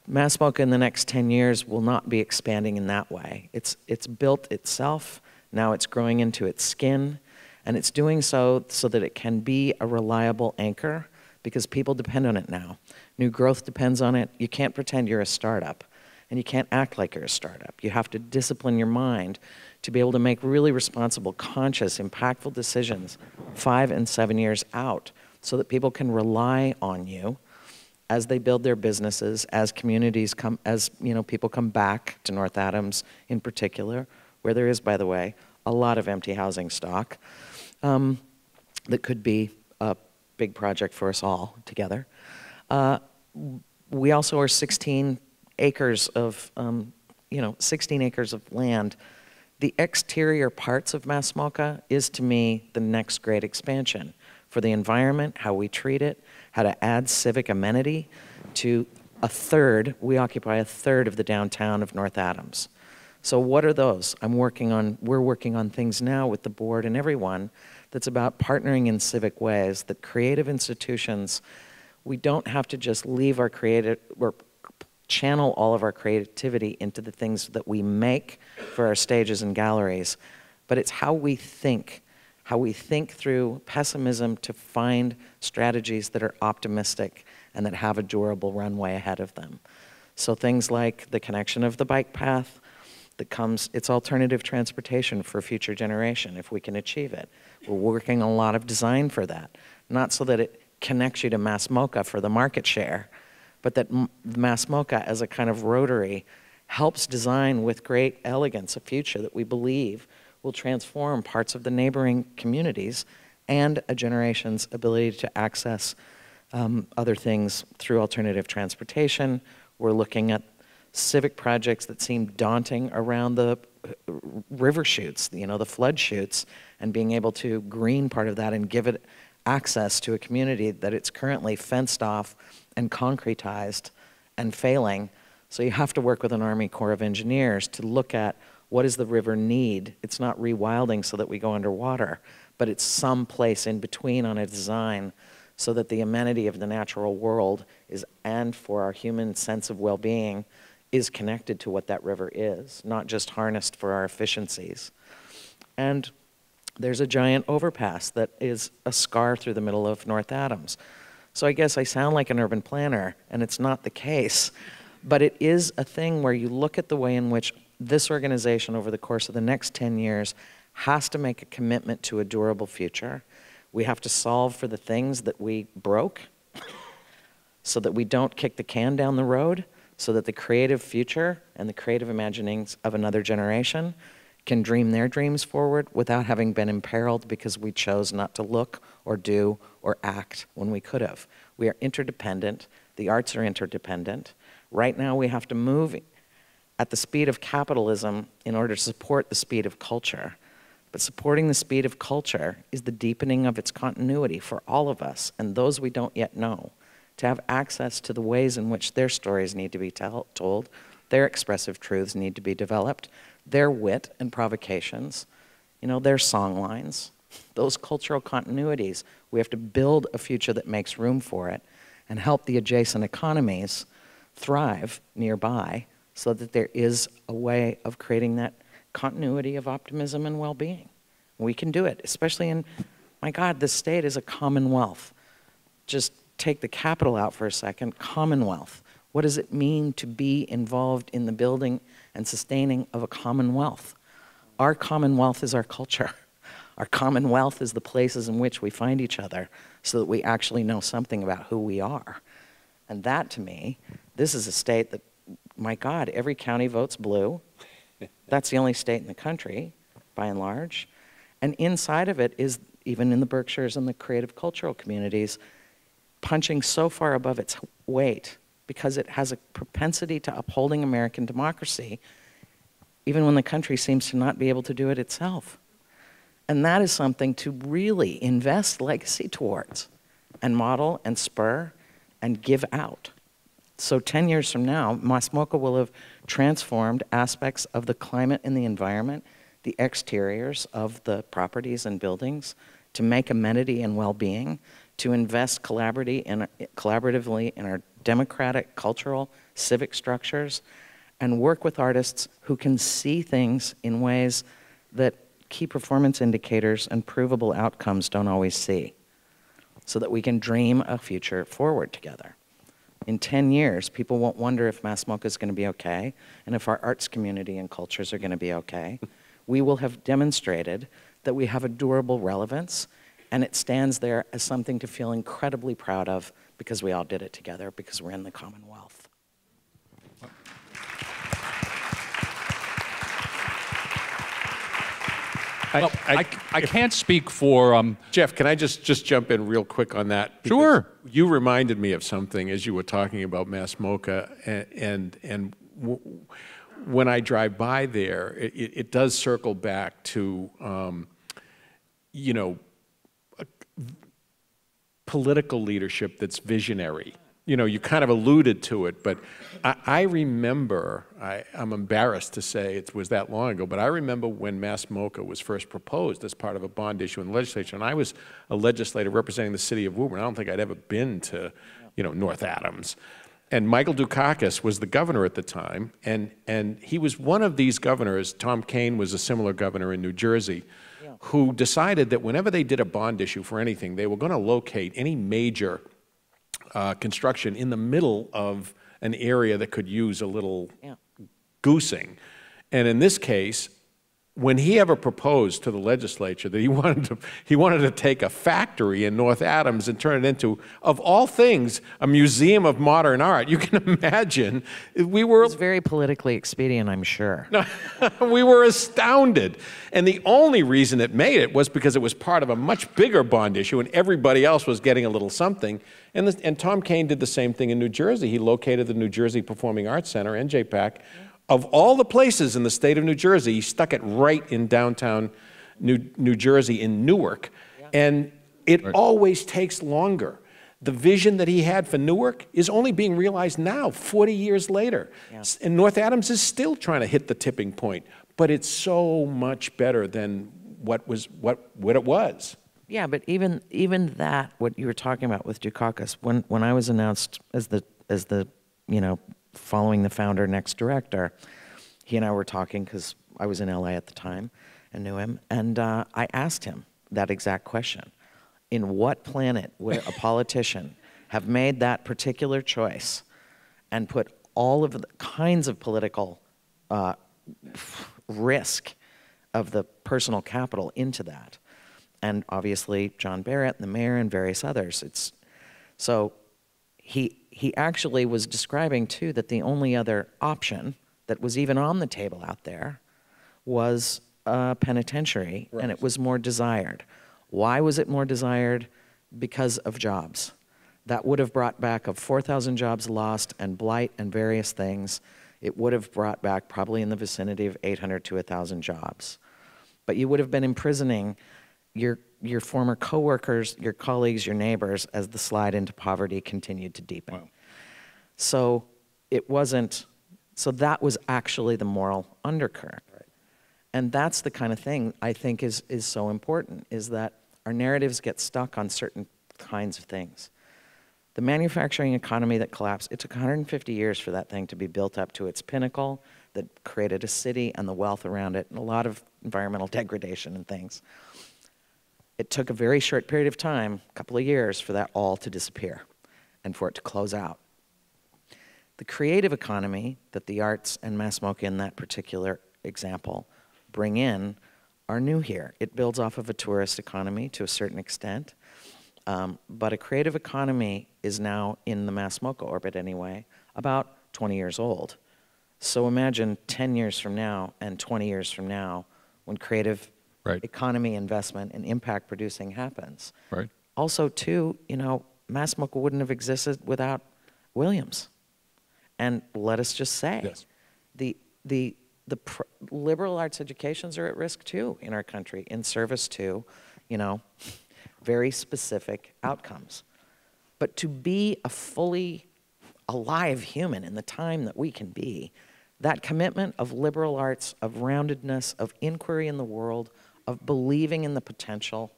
MoCA in the next 10 years will not be expanding in that way. It's built itself, now it's growing into its skin, and it's doing so that it can be a reliable anchor because people depend on it now. New growth depends on it. You can't pretend you're a startup, and you can't act like you're a startup. You have to discipline your mind to be able to make really responsible, conscious, impactful decisions 5 and 7 years out so that people can rely on you as they build their businesses, as communities come, as people come back to North Adams in particular, where there is, by the way, a lot of empty housing stock that could be a big project for us all together. We also are 16 acres of, 16 acres of land. The exterior parts of MoCA is, to me, the next great expansion for the environment, how we treat it, how to add civic amenity to a third. We occupy a third of the downtown of North Adams. So what are those? We're working on things now with the board and everyone that's about partnering in civic ways, that creative institutions, we don't have to just leave our creative, or channel all of our creativity into the things that we make for our stages and galleries, but it's how we think through pessimism to find strategies that are optimistic and that have a durable runway ahead of them. So things like the connection of the bike path that comes, it's alternative transportation for a future generation if we can achieve it. We're working on a lot of design for that, not so that it connects you to mass MoCA for the market share, but that mass MoCA as a kind of rotary helps design with great elegance a future that we believe will transform parts of the neighboring communities and a generation's ability to access other things through alternative transportation. We're looking at civic projects that seem daunting around the river chutes, the flood chutes, and being able to green part of that and give it access to a community that it's currently fenced off and concretized and failing. So you have to work with an Army Corps of Engineers to look at what does the river need. It's not rewilding so that we go underwater, but it's some place in between on a design so that the amenity of the natural world is, and for our human sense of well-being, is connected to what that river is, not just harnessed for our efficiencies. And there's a giant overpass that is a scar through the middle of North Adams. So I guess I sound like an urban planner, and it's not the case, but it is a thing where you look at the way in which this organization over the course of the next 10 years has to make a commitment to a durable future. We have to solve for the things that we broke so that we don't kick the can down the road, so that the creative future and the creative imaginings of another generation can dream their dreams forward without having been imperiled because we chose not to look or do or act when we could have. We are interdependent. The arts are interdependent. Right now we have to move at the speed of capitalism in order to support the speed of culture. But supporting the speed of culture is the deepening of its continuity for all of us and those we don't yet know, to have access to the ways in which their stories need to be told, their expressive truths need to be developed, their wit and provocations, their songlines, those cultural continuities. We have to build a future that makes room for it and help the adjacent economies thrive nearby so that there is a way of creating that continuity of optimism and well-being. We can do it, especially in, my God, this state is a commonwealth. Just take the capital out for a second, commonwealth. What does it mean to be involved in the building and sustaining of a commonwealth? Our commonwealth is our culture. Our commonwealth is the places in which we find each other so that we actually know something about who we are. And that, to me, this is a state that, my God, every county votes blue. That's the only state in the country, by and large. And inside of it is, even in the Berkshires and the creative cultural communities, punching so far above its weight because it has a propensity to upholding American democracy, even when the country seems to not be able to do it itself. And that is something to really invest legacy towards and model and spur and give out. So 10 years from now, MoCA will have transformed aspects of the climate and the environment, the exteriors of the properties and buildings, to make amenity and well-being, to invest collaboratively in our democratic, cultural, civic structures, and work with artists who can see things in ways that key performance indicators and provable outcomes don't always see. so that we can dream a future forward together. In 10 years, people won't wonder if Mass MoCA is going to be okay and if our arts community and cultures are going to be okay. We will have demonstrated that we have a durable relevance, and it stands there as something to feel incredibly proud of because we all did it together, because we're in the Commonwealth. Well, I can't speak for... Jeff, can I just jump in real quick on that? Because Sure. you reminded me of something as you were talking about Mass MoCA, and when I drive by there, it does circle back to, you know, political leadership that's visionary. You know, you kind of alluded to it, but I remember, I'm embarrassed to say it was that long ago, but I remember when Mass MoCA was first proposed as part of a bond issue in the legislature, and I was a legislator representing the city of Woburn. I don't think I'd ever been to, you know, North Adams. And Michael Dukakis was the governor at the time, and he was one of these governors. Tom Kean was a similar governor in New Jersey, who decided that whenever they did a bond issue for anything, they were going to locate any major construction in the middle of an area that could use a little goosing. And in this case, when he ever proposed to the legislature that he wanted to take a factory in North Adams and turn it into, of all things, a museum of modern art, you can imagine, we were... It was very politically expedient, I'm sure. We were astounded. And the only reason it made it was because it was part of a much bigger bond issue and everybody else was getting a little something. And Tom Kean did the same thing in New Jersey. He located the New Jersey Performing Arts Center, NJPAC. Of all the places in the state of New Jersey, he stuck it right in downtown New Jersey in Newark. And it always takes longer. The vision that he had for Newark is only being realized now, 40 years later. And North Adams is still trying to hit the tipping point. But it's so much better than what it was. Yeah, but even that, what you were talking about with Dukakis, when I was announced as the you know, following the founder, next director, he and I were talking because I was in LA at the time and knew him, and I asked him that exact question. In what planet would a politician have made that particular choice and put all of the kinds of political risk of the personal capital into that? And obviously John Barrett and the mayor and various others. So he actually was describing too that the only other option that was even on the table out there was a penitentiary, and it was more desired. Why was it more desired? Because of jobs. That would have brought back of 4,000 jobs lost and blight and various things. It would have brought back probably in the vicinity of 800 to 1,000 jobs. But you would have been imprisoning your former coworkers, your colleagues, your neighbors, as the slide into poverty continued to deepen. Wow. So it wasn't, so that was actually the moral undercurrent. Right. And that's the kind of thing I think is so important, is that our narratives get stuck on certain kinds of things. The manufacturing economy that collapsed, it took 150 years for that thing to be built up to its pinnacle that created a city and the wealth around it and a lot of environmental degradation and things. It took a very short period of time, a couple of years, for that all to disappear and for it to close out. The creative economy that the arts and Mass MoCA in that particular example bring in are new here. It builds off of a tourist economy to a certain extent, but a creative economy is now, in the Mass MoCA orbit anyway, about 20 years old. So imagine 10 years from now and 20 years from now when creative economy investment and impact producing happens. Right. Also, too, you know, Mass MoCA wouldn't have existed without Williams. And let us just say, the liberal arts educations are at risk too in our country, in service to, you know, very specific outcomes. But to be a fully alive human in the time that we can be, that commitment of liberal arts, of roundedness, of inquiry in the world, of believing in the potential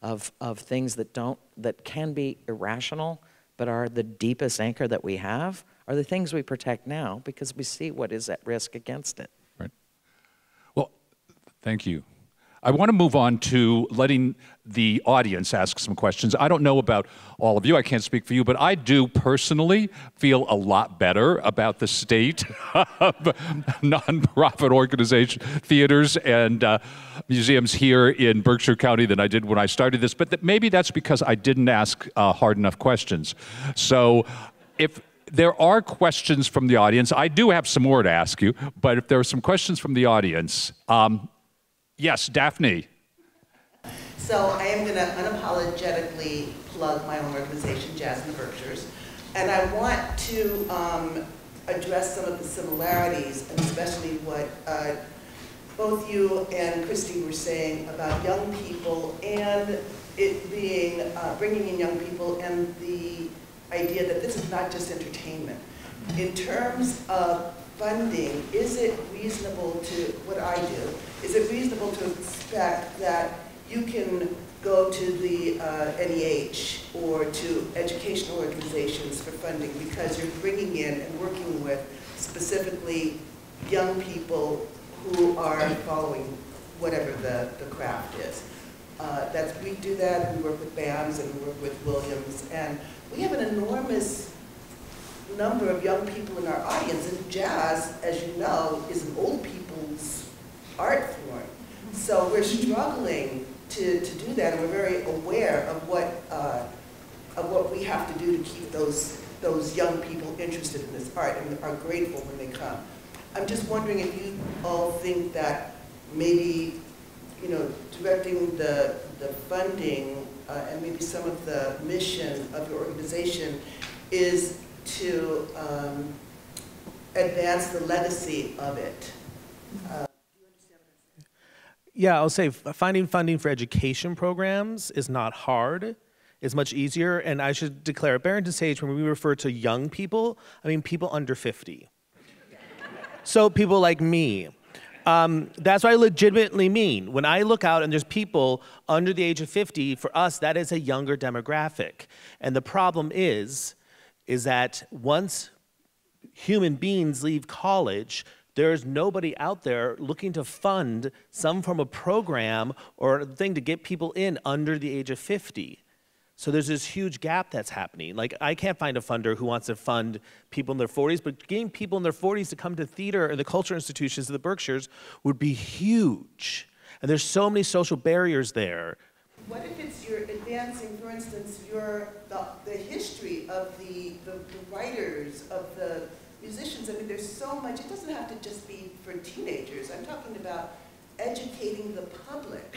of things that can be irrational, but are the deepest anchor that we have, are the things we protect now because we see what is at risk against it. Right. Well, thank you. I want to move on to letting the audience ask some questions. I don't know about all of you, I can't speak for you, but I do personally feel a lot better about the state of nonprofit organization, theaters and museums here in Berkshire County than I did when I started this, but maybe that's because I didn't ask hard enough questions. So if there are questions from the audience, I do have some more to ask you, but if there are some questions from the audience, yes, Daphne. So I am going to unapologetically plug my own organization, Jazz in the Berkshires, and I want to address some of the similarities, and especially what both you and Kristy were saying about young people and it being, bringing in young people and the idea that this is not just entertainment. In terms of funding, is it reasonable to, what I do, is it reasonable to expect that you can go to the NEH or to educational organizations for funding because you're bringing in and working with specifically young people who are following whatever the craft is? We do that, we work with BAMS and we work with Williams, and we have an enormous number of young people in our audience, and jazz, as you know, is an old people's art form. So we're struggling to do that, and we're very aware of what we have to do to keep those young people interested in this art and are grateful when they come. I'm just wondering if you all think that maybe, you know, directing the funding and maybe some of the mission of your organization is to advance the legacy of it. Yeah, I'll say finding funding for education programs is not hard. It's much easier, and I should declare at Barrington Stage, when we refer to young people, I mean people under 50. So people like me. That's what I legitimately mean. When I look out and there's people under the age of 50, for us, that is a younger demographic. And the problem is that once human beings leave college, there's nobody out there looking to fund some form of program or thing to get people in under the age of 50. So there's this huge gap that's happening. Like, I can't find a funder who wants to fund people in their 40s, but getting people in their 40s to come to theater and the culture institutions of the Berkshires would be huge. And there's so many social barriers there. What if it's you're advancing, for instance, the history of the writers, of the musicians? I mean, there's so much. It doesn't have to just be for teenagers. I'm talking about educating the public.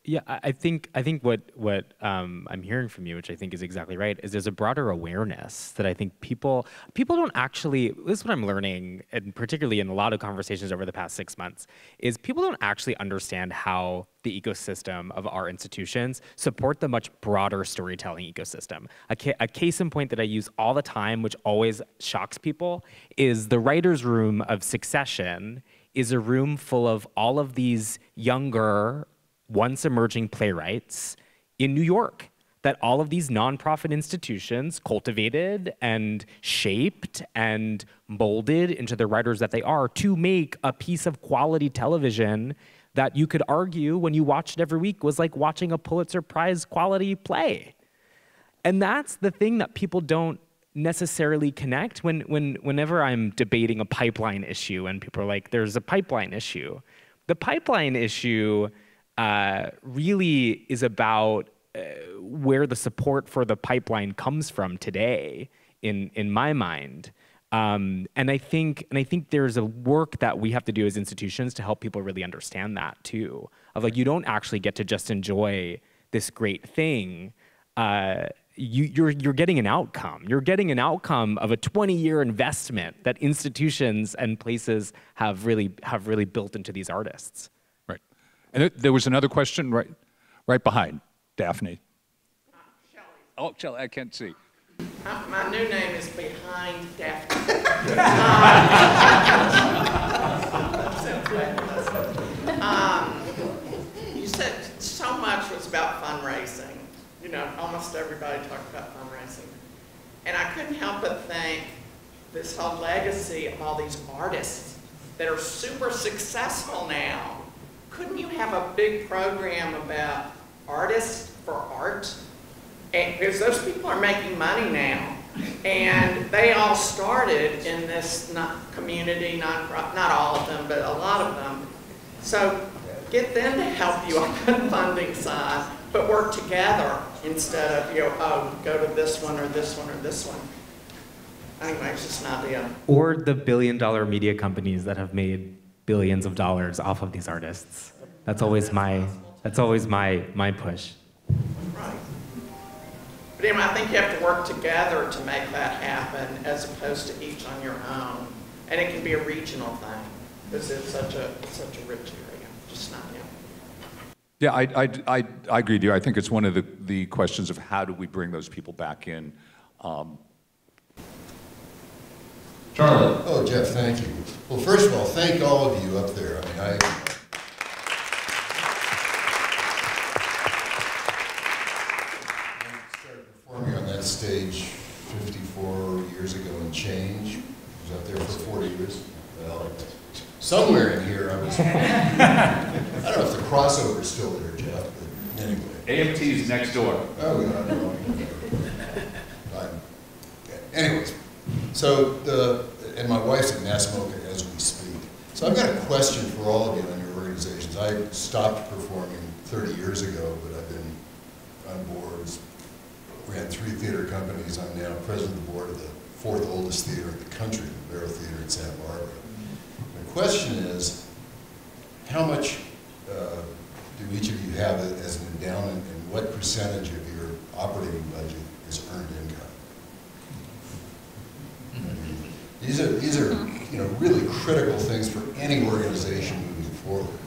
Yeah, I think what I'm hearing from you, which I think is exactly right, is there's a broader awareness that I think people don't actually, this is what I'm learning, and particularly in a lot of conversations over the past 6 months, is people don't actually understand how the ecosystem of our institutions support the much broader storytelling ecosystem. A case in point that I use all the time, which always shocks people, is the writer's room of Succession is a room full of all of these younger, once emerging playwrights in New York that all of these nonprofit institutions cultivated and shaped and molded into the writers that they are to make a piece of quality television that you could argue when you watched it every week was like watching a Pulitzer Prize quality play. And that's the thing that people don't necessarily connect whenever I'm debating a pipeline issue and people are like, there's a pipeline issue. The pipeline issue really is about where the support for the pipeline comes from today, in my mind, and I think there's a work that we have to do as institutions to help people really understand that too. Of like, you don't actually get to just enjoy this great thing. You're getting an outcome. You're getting an outcome of a 20-year investment that institutions and places have really built into these artists. And there was another question right behind Daphne. Shelley. Oh, Shelley, I can't see. My new name is Behind Daphne. You said so much was about fundraising. You know, almost everybody talked about fundraising. And I couldn't help but think this whole legacy of all these artists that are super successful now couldn't you have a big program about artists for art? Because those people are making money now. And they all started in this community, not all of them, but a lot of them. So get them to help you on the funding side, but work together instead of, oh, go to this one or this one or this one. Anyway, it's just an idea. Or the billion-dollar media companies that have made billions of dollars off of these artists. That's always my push. Right. But anyway, I think you have to work together to make that happen as opposed to each on your own. And it can be a regional thing because it's such a rich area. Just not, Yeah, I agree with you. I think it's one of the questions of how do we bring those people back in. Charlotte. Oh, Jeff, thank you. Well, first of all, thank all of you up there. I mean, I started performing on that stage 54 years ago and change. I was up there for 40 years. Well, somewhere in here, I was, I don't know if the crossover is still there, Jeff, but anyway. AMT is next door. Oh, God. Anyways, so and my wife's at MoCA as we speak. So I've got a question for all of you and your organizations. I stopped performing 30 years ago, but I've been on boards, ran 3 theater companies. I'm now president of the board of the 4th oldest theater in the country, the Barrow Theater in Santa Barbara. The question is, how much do each of you have as an endowment, and what percentage of your operating budget is earned income? These are really critical things for any organization moving forward.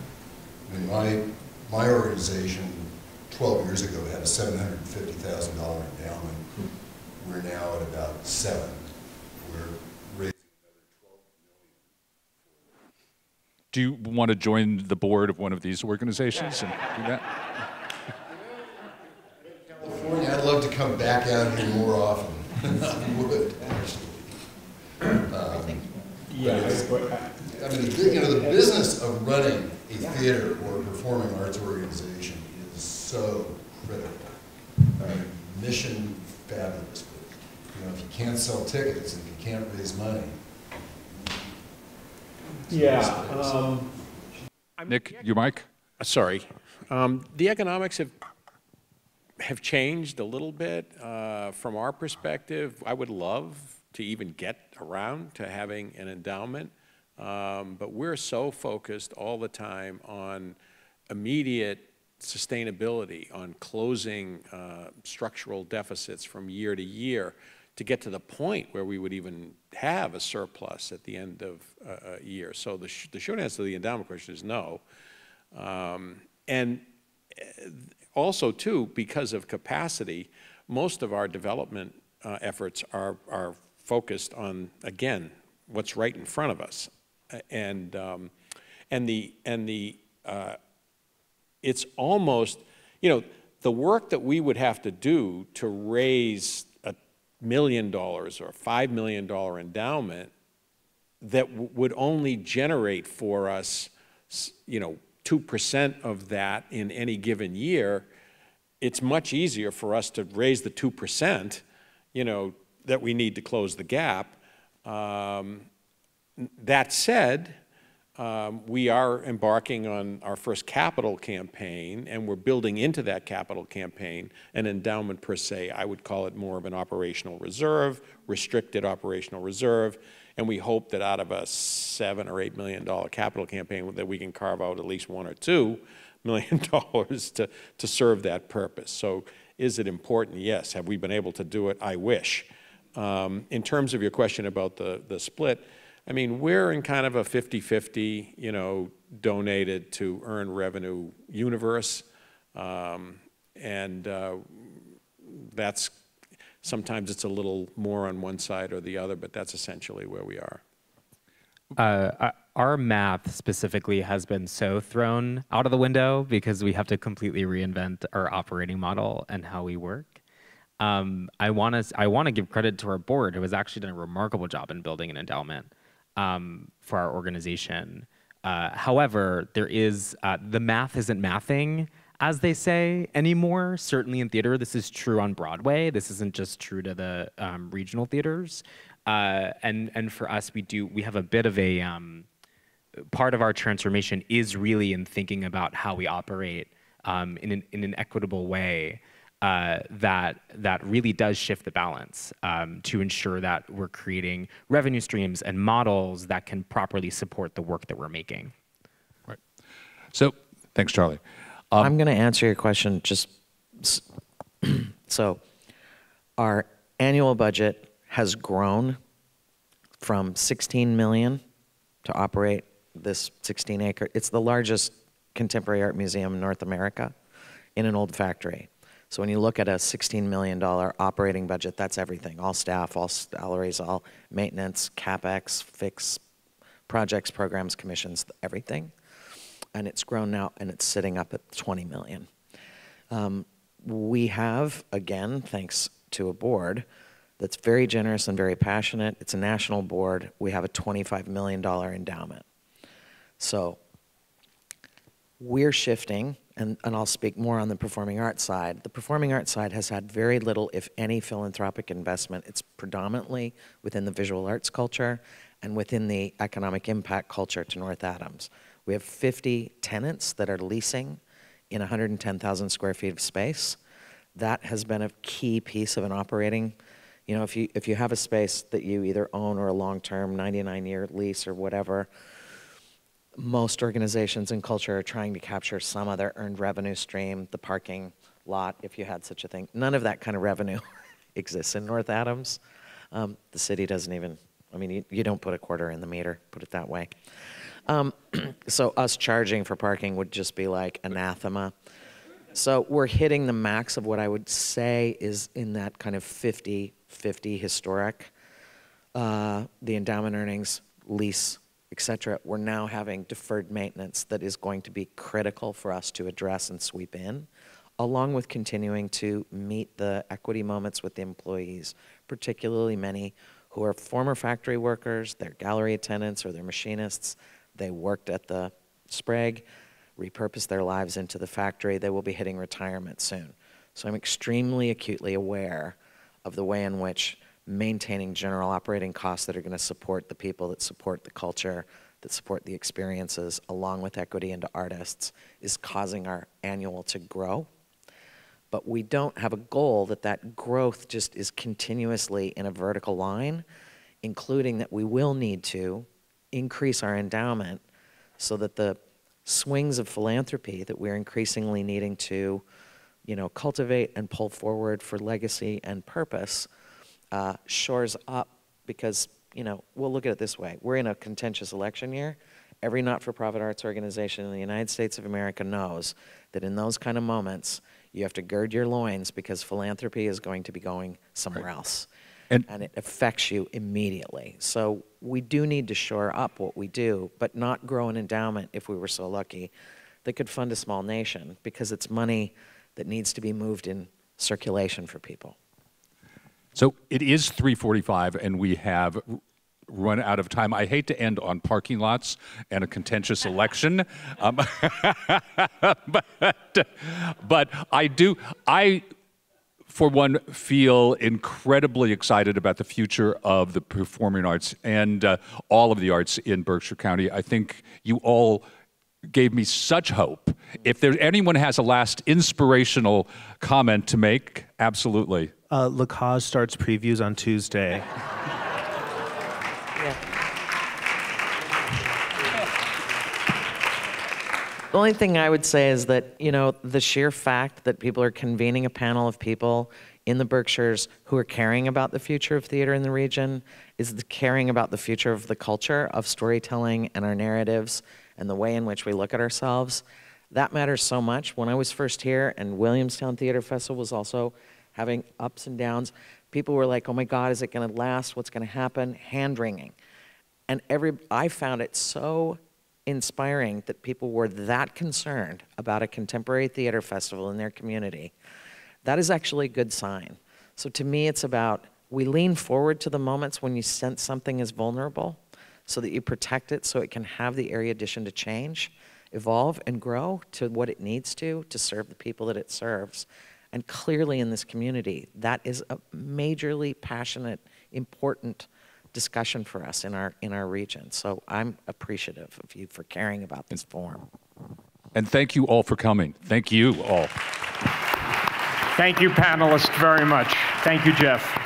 I mean, my organization 12 years ago had a $750,000 endowment. We're now at about 7. We're raising another 12 million. Do you want to join the board of one of these organizations and do that? California, I'd love to come back out here more often. I would, actually. I mean, the business of running a theater or a performing arts organization is so critical. I mean, mission fabulous, but if you can't sell tickets and you can't raise money. Yeah. Nick, your mic? Sorry. The economics have changed a little bit. From our perspective, I would love to even get around to having an endowment, but we're so focused all the time on immediate sustainability, on closing structural deficits from year to year to get to the point where we would even have a surplus at the end of a year. So the short answer to the endowment question is no. And also, too, because of capacity, most of our development efforts are focused on, again, what's right in front of us, it's almost, the work that we would have to do to raise $1 million or $5 million endowment that would only generate for us, 2% of that in any given year. It's much easier for us to raise the 2%, that we need to close the gap. That said, we are embarking on our first capital campaign, and we're building into that capital campaign an endowment per se. I would call it more of an operational reserve, restricted operational reserve, and we hope that out of a $7 or $8 million capital campaign that we can carve out at least $1 or $2 million to serve that purpose. So is it important? Yes. Have we been able to do it? I wish. In terms of your question about the split, I mean, we're in kind of a 50-50, donated to earned revenue universe. That's, sometimes it's a little more on one side or the other, but that's essentially where we are. Our math specifically has been so thrown out of the window because we have to completely reinvent our operating model and how we work. I want to give credit to our board, who has actually done a remarkable job in building an endowment for our organization. However, there is, the math isn't mathing, as they say, anymore. Certainly in theater, this is true on Broadway. This isn't just true to the regional theaters. And for us, we have a bit of a, part of our transformation is really in thinking about how we operate in an equitable way that really does shift the balance to ensure that we're creating revenue streams and models that can properly support the work that we're making. Right. So, thanks, Charlie. I'm going to answer your question just so our annual budget has grown from 16 million to operate this 16-acre. It's the largest contemporary art museum in North America in an old factory. So when you look at a $16 million operating budget, that's everything, all staff, all salaries, all maintenance, CapEx, fixed projects, programs, commissions, everything. And it's grown now, and it's sitting up at 20 million. We have, again, thanks to a board that's very generous and very passionate. It's a national board. We have a $25 million endowment. So we're shifting, and I'll speak more on the performing arts side. The performing arts side has had very little, if any, philanthropic investment. It's predominantly within the visual arts culture and within the economic impact culture to North Adams. We have 50 tenants that are leasing in 110,000 square feet of space. That has been a key piece of an operating, you know, if you have a space that you either own or a long-term 99-year lease or whatever, most organizations in culture are trying to capture some other earned revenue stream, the parking lot, if you had such a thing. None of that kind of revenue exists in North Adams. The city doesn't even, I mean, you don't put a quarter in the meter, put it that way. So us charging for parking would just be like anathema. So we're hitting the max of what I would say is in that kind of 50-50 historic. The endowment earnings, lease, etc. We're now having deferred maintenance that is going to be critical for us to address and sweep in, along with continuing to meet the equity moments with the employees, particularly many who are former factory workers, they're gallery attendants or they're machinists. They worked at the Sprague, repurposed their lives into the factory. They will be hitting retirement soon. So I'm extremely acutely aware of the way in which maintaining general operating costs that are going to support the people, that support the culture, that support the experiences, along with equity into artists, is causing our annual to grow. But we don't have a goal that growth just is continuously in a vertical line, including that we will need to increase our endowment so that the swings of philanthropy that we're increasingly needing to, you know, cultivate and pull forward for legacy and purpose shores up, because, you know, we'll look at it this way. We're in a contentious election year. Every not-for-profit arts organization in the United States of America knows that in those kind of moments, you have to gird your loins because philanthropy is going to be going somewhere else. And it affects you immediately. So we do need to shore up what we do, but not grow an endowment, if we were so lucky, that could fund a small nation, because it's money that needs to be moved in circulation for people. So it is 3:45 and we have run out of time. I hate to end on parking lots and a contentious election, but I for one, feel incredibly excited about the future of the performing arts and all of the arts in Berkshire County. I think you all gave me such hope. If anyone has a last inspirational comment to make, absolutely. La Cause starts previews on Tuesday. The only thing I would say is that, you know, the sheer fact that people are convening a panel of people in the Berkshires who are caring about the future of theater in the region is caring about the future of the culture of storytelling and our narratives and the way in which we look at ourselves. That matters so much. When I was first here and Williamstown Theatre Festival was also having ups and downs, people were like, oh my God, is it going to last? What's going to happen? Hand-wringing. And I found it so inspiring that people were that concerned about a contemporary theater festival in their community. That is actually a good sign. So to me, it's about, we lean forward to the moments when you sense something is vulnerable. so that you protect it so it can have the area addition to change, evolve, and grow to what it needs to serve the people that it serves. And clearly in this community, that is a majorly passionate, important discussion for us in our region. So I'm appreciative of you for caring about this forum. And thank you all for coming. Thank you all. Thank you, panelists, very much. Thank you, Jeff.